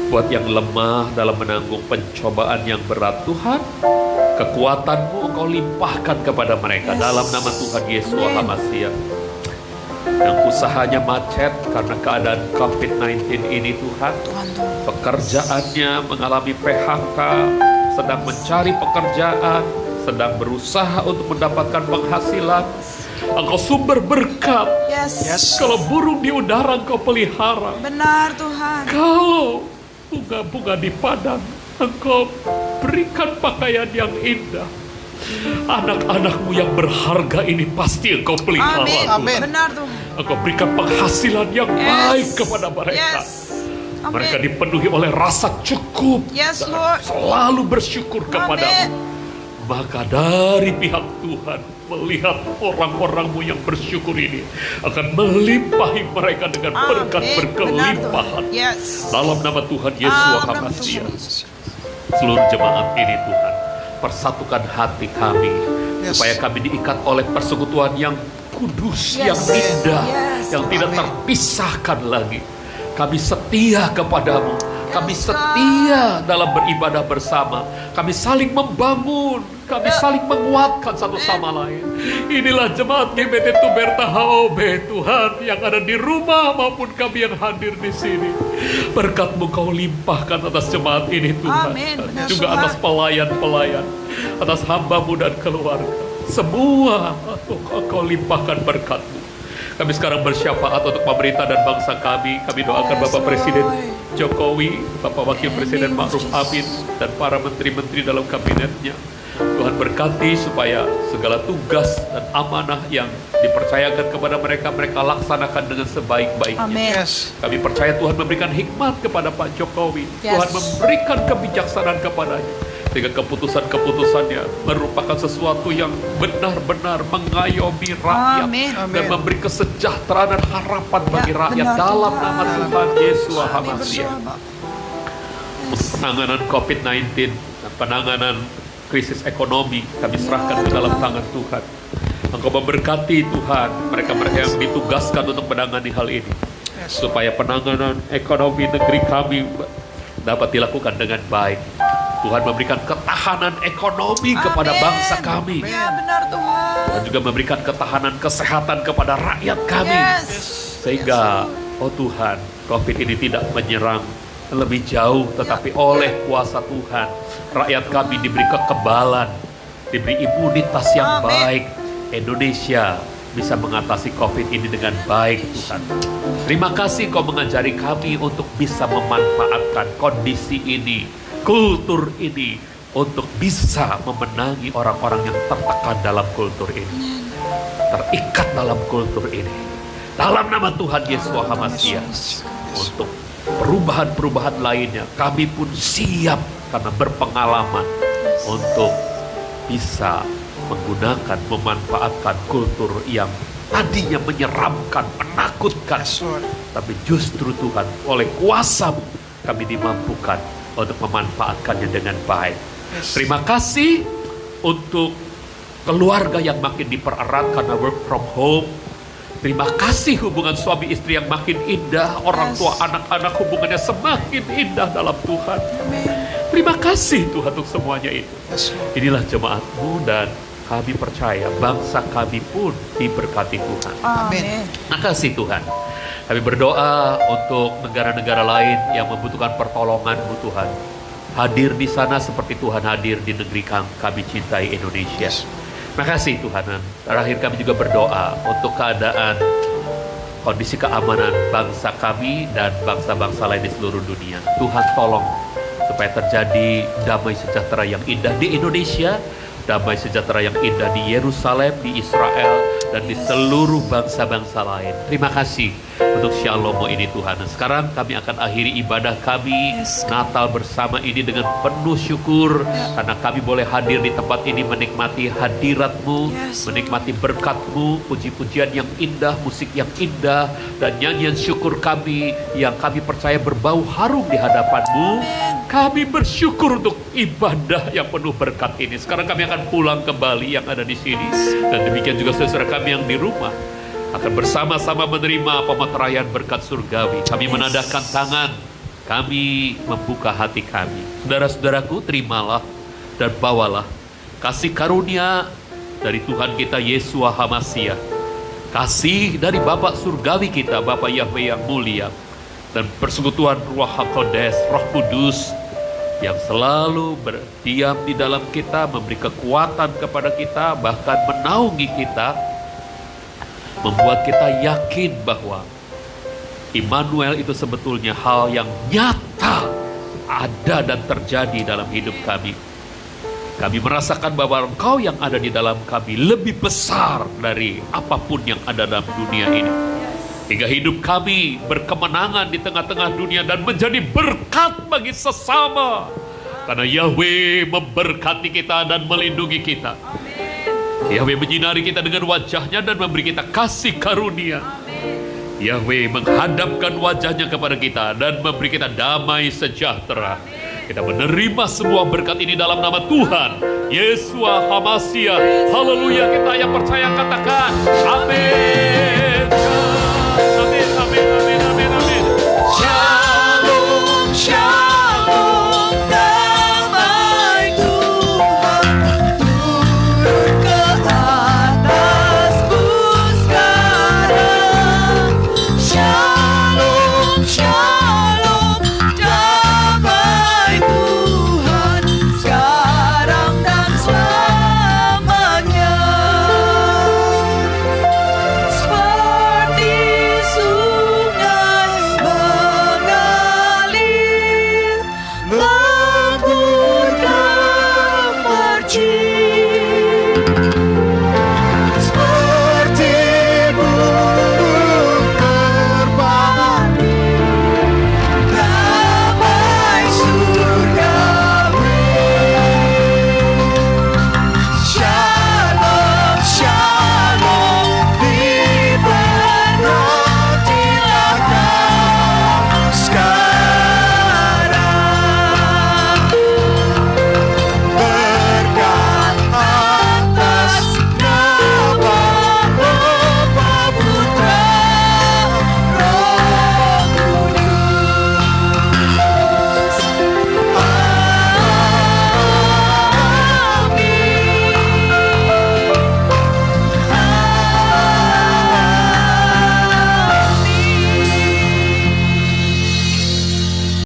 Buat yang lemah dalam menanggung pencobaan yang berat, Tuhan, Kekuatan-Mu Engkau limpahkan kepada mereka dalam nama Tuhan Yesus HaMasiah. Yang usahanya macet karena keadaan COVID-19 ini Tuhan, pekerjaannya mengalami PHK, sedang mencari pekerjaan, sedang berusaha untuk mendapatkan penghasilan. Engkau sumber berkat.
Yes.
Kalau burung di udara Engkau pelihara.
Benar Tuhan.
Kalau bunga-bunga di padang Engkau berikan pakaian yang indah. Anak-anak-Mu yang berharga ini pasti Engkau pelihara.
Amin.
Tuhan.
Benar Tuhan.
Engkau berikan penghasilan yang baik kepada mereka.
Amin.
Mereka dipenuhi oleh rasa cukup
Yes,
dan
Lord.
selalu bersyukur kepada-Mu. Maka dari pihak Tuhan melihat orang-orang-Mu yang bersyukur ini akan melimpahi mereka dengan berkat
Amin.
berkelimpahan.
Benar, Tuhan. Yes.
Dalam nama Tuhan Yesus
Dalam nama
HaMasiah.
Tuhan.
Seluruh jemaat ini Tuhan, persatukan hati kami
Yes.
supaya kami diikat oleh persekutuan yang kudus, yang
Yes.
indah,
Yes.
yang tidak
Amin.
terpisahkan lagi. Kami setia kepadamu, kami
Yes,
setia dalam beribadah bersama, kami saling membangun, kami saling menguatkan satu sama lain. Inilah jemaat GBT Tuberta HOB Tuhan yang ada di rumah maupun kami yang hadir di sini. Berkat-Mu Kau limpahkan atas jemaat ini Tuhan,
Amin. Benar,
juga
Tuhan.
atas pelayan-pelayan, atas hamba-Mu dan keluarga. Semua Kau limpahkan berkat-Mu. Kami sekarang bersyafaat untuk pemerintah dan bangsa kami. Kami doakan
Yes,
Bapak Presiden
Lord.
Jokowi, Bapak Wakil Presiden
Amin,
Ma'ruf
Jesus.
Amin, dan para menteri-menteri dalam kabinetnya. Tuhan berkati supaya segala tugas dan amanah yang dipercayakan kepada mereka, mereka laksanakan dengan sebaik-baiknya.
Amin.
Yes.
Kami percaya Tuhan memberikan hikmat kepada Pak Jokowi.
Yes.
Tuhan memberikan kebijaksanaan kepadanya. Sehingga keputusan-keputusannya merupakan sesuatu yang benar-benar mengayomi rakyat.
Amin.
Dan memberi kesejahteraan dan harapan bagi
Ya,
rakyat
benar,
dalam
Tuhan.
nama Tuhan Yesus
Kami
HaMasiah.
berdoa, Bapak.
Untuk penanganan COVID-19 dan penanganan krisis ekonomi, kami serahkan ke dalam tangan Tuhan. Engkau memberkati Tuhan mereka-mereka yang ditugaskan untuk menangani hal ini, supaya penanganan ekonomi negeri kami dapat dilakukan dengan baik. Tuhan memberikan ketahanan ekonomi kepada
Amin.
bangsa kami.
Ya benar Tuhan.
Tuhan juga memberikan ketahanan kesehatan kepada rakyat kami.
Yes.
Sehingga, oh Tuhan, COVID ini tidak menyerang lebih jauh, tetapi oleh kuasa Tuhan, rakyat kami diberi kekebalan, diberi imunitas yang
Amin.
baik. Indonesia bisa mengatasi COVID ini dengan baik, Tuhan. Terima kasih Kau mengajari kami untuk bisa memanfaatkan kondisi ini, kultur ini, untuk bisa memenangi orang-orang yang tertekan dalam kultur ini, terikat dalam kultur ini. Dalam nama Tuhan Yesus HaMasiah, untuk perubahan-perubahan lainnya, kami pun siap karena berpengalaman untuk bisa menggunakan, memanfaatkan kultur yang tadinya menyeramkan, menakutkan.
Yes, Lord.
Tapi justru Tuhan, oleh kuasa-Mu, kami dimampukan untuk memanfaatkannya dengan baik.
Yes.
Terima kasih untuk keluarga yang makin dipererat karena work from home. Terima kasih hubungan suami istri yang makin indah. Orang tua anak-anak hubungannya semakin indah dalam Tuhan. Terima kasih Tuhan untuk semuanya itu.
Yes, Lord.
Inilah jemaat-Mu dan kami percaya bangsa kami pun diberkati Tuhan.
Amin.
Terima kasih Tuhan. Kami berdoa untuk negara-negara lain yang membutuhkan pertolongan-Mu Tuhan. Hadir di sana seperti Tuhan hadir di negeri kami cintai Indonesia. Terima kasih Tuhan. Dan terakhir kami juga berdoa untuk keadaan kondisi keamanan bangsa kami dan bangsa-bangsa lain di seluruh dunia. Tuhan tolong supaya terjadi damai sejahtera yang indah di Indonesia, damai sejahtera yang indah di Yerusalem, di Israel, dan di seluruh bangsa-bangsa lain. Terima kasih untuk Shalom ini Tuhan. Dan sekarang kami akan akhiri ibadah kami Natal bersama ini dengan penuh syukur karena kami boleh hadir di tempat ini menikmati hadirat-Mu, menikmati berkat-Mu, puji-pujian yang indah, musik yang indah, dan nyanyian syukur kami yang kami percaya berbau harum di hadapan-Mu. Kami bersyukur untuk ibadah yang penuh berkat ini. Sekarang kami akan pulang kembali yang ada di sini. Dan demikian juga saudara kami yang di rumah akan bersama-sama menerima pemeteraian berkat surgawi. Kami menadahkan tangan, kami membuka hati kami. Saudara-saudaraku, terimalah dan bawalah kasih karunia dari Tuhan kita Yesua HaMasiah, kasih dari Bapa Surgawi kita, Bapa Yahweh yang mulia, dan persekutuan Ruach HaKodes, Roh Kudus, yang selalu berdiam di dalam kita, memberi kekuatan kepada kita, bahkan menaungi kita, membuat kita yakin bahwa Immanuel itu sebetulnya hal yang nyata ada dan terjadi dalam hidup kami. Kami merasakan bahwa Engkau yang ada di dalam kami lebih besar dari apapun yang ada dalam dunia ini. Hingga hidup kami berkemenangan di tengah-tengah dunia dan menjadi berkat bagi sesama. Karena Yahweh memberkati kita dan melindungi kita. Yahweh menyinari kita dengan wajahnya dan memberi kita kasih karunia. Yahweh menghadapkan wajahnya kepada kita dan memberi kita damai sejahtera. Kita menerima semua berkat ini dalam nama Tuhan Yesua HaMasiah. Haleluya, kita yang percaya katakan amin.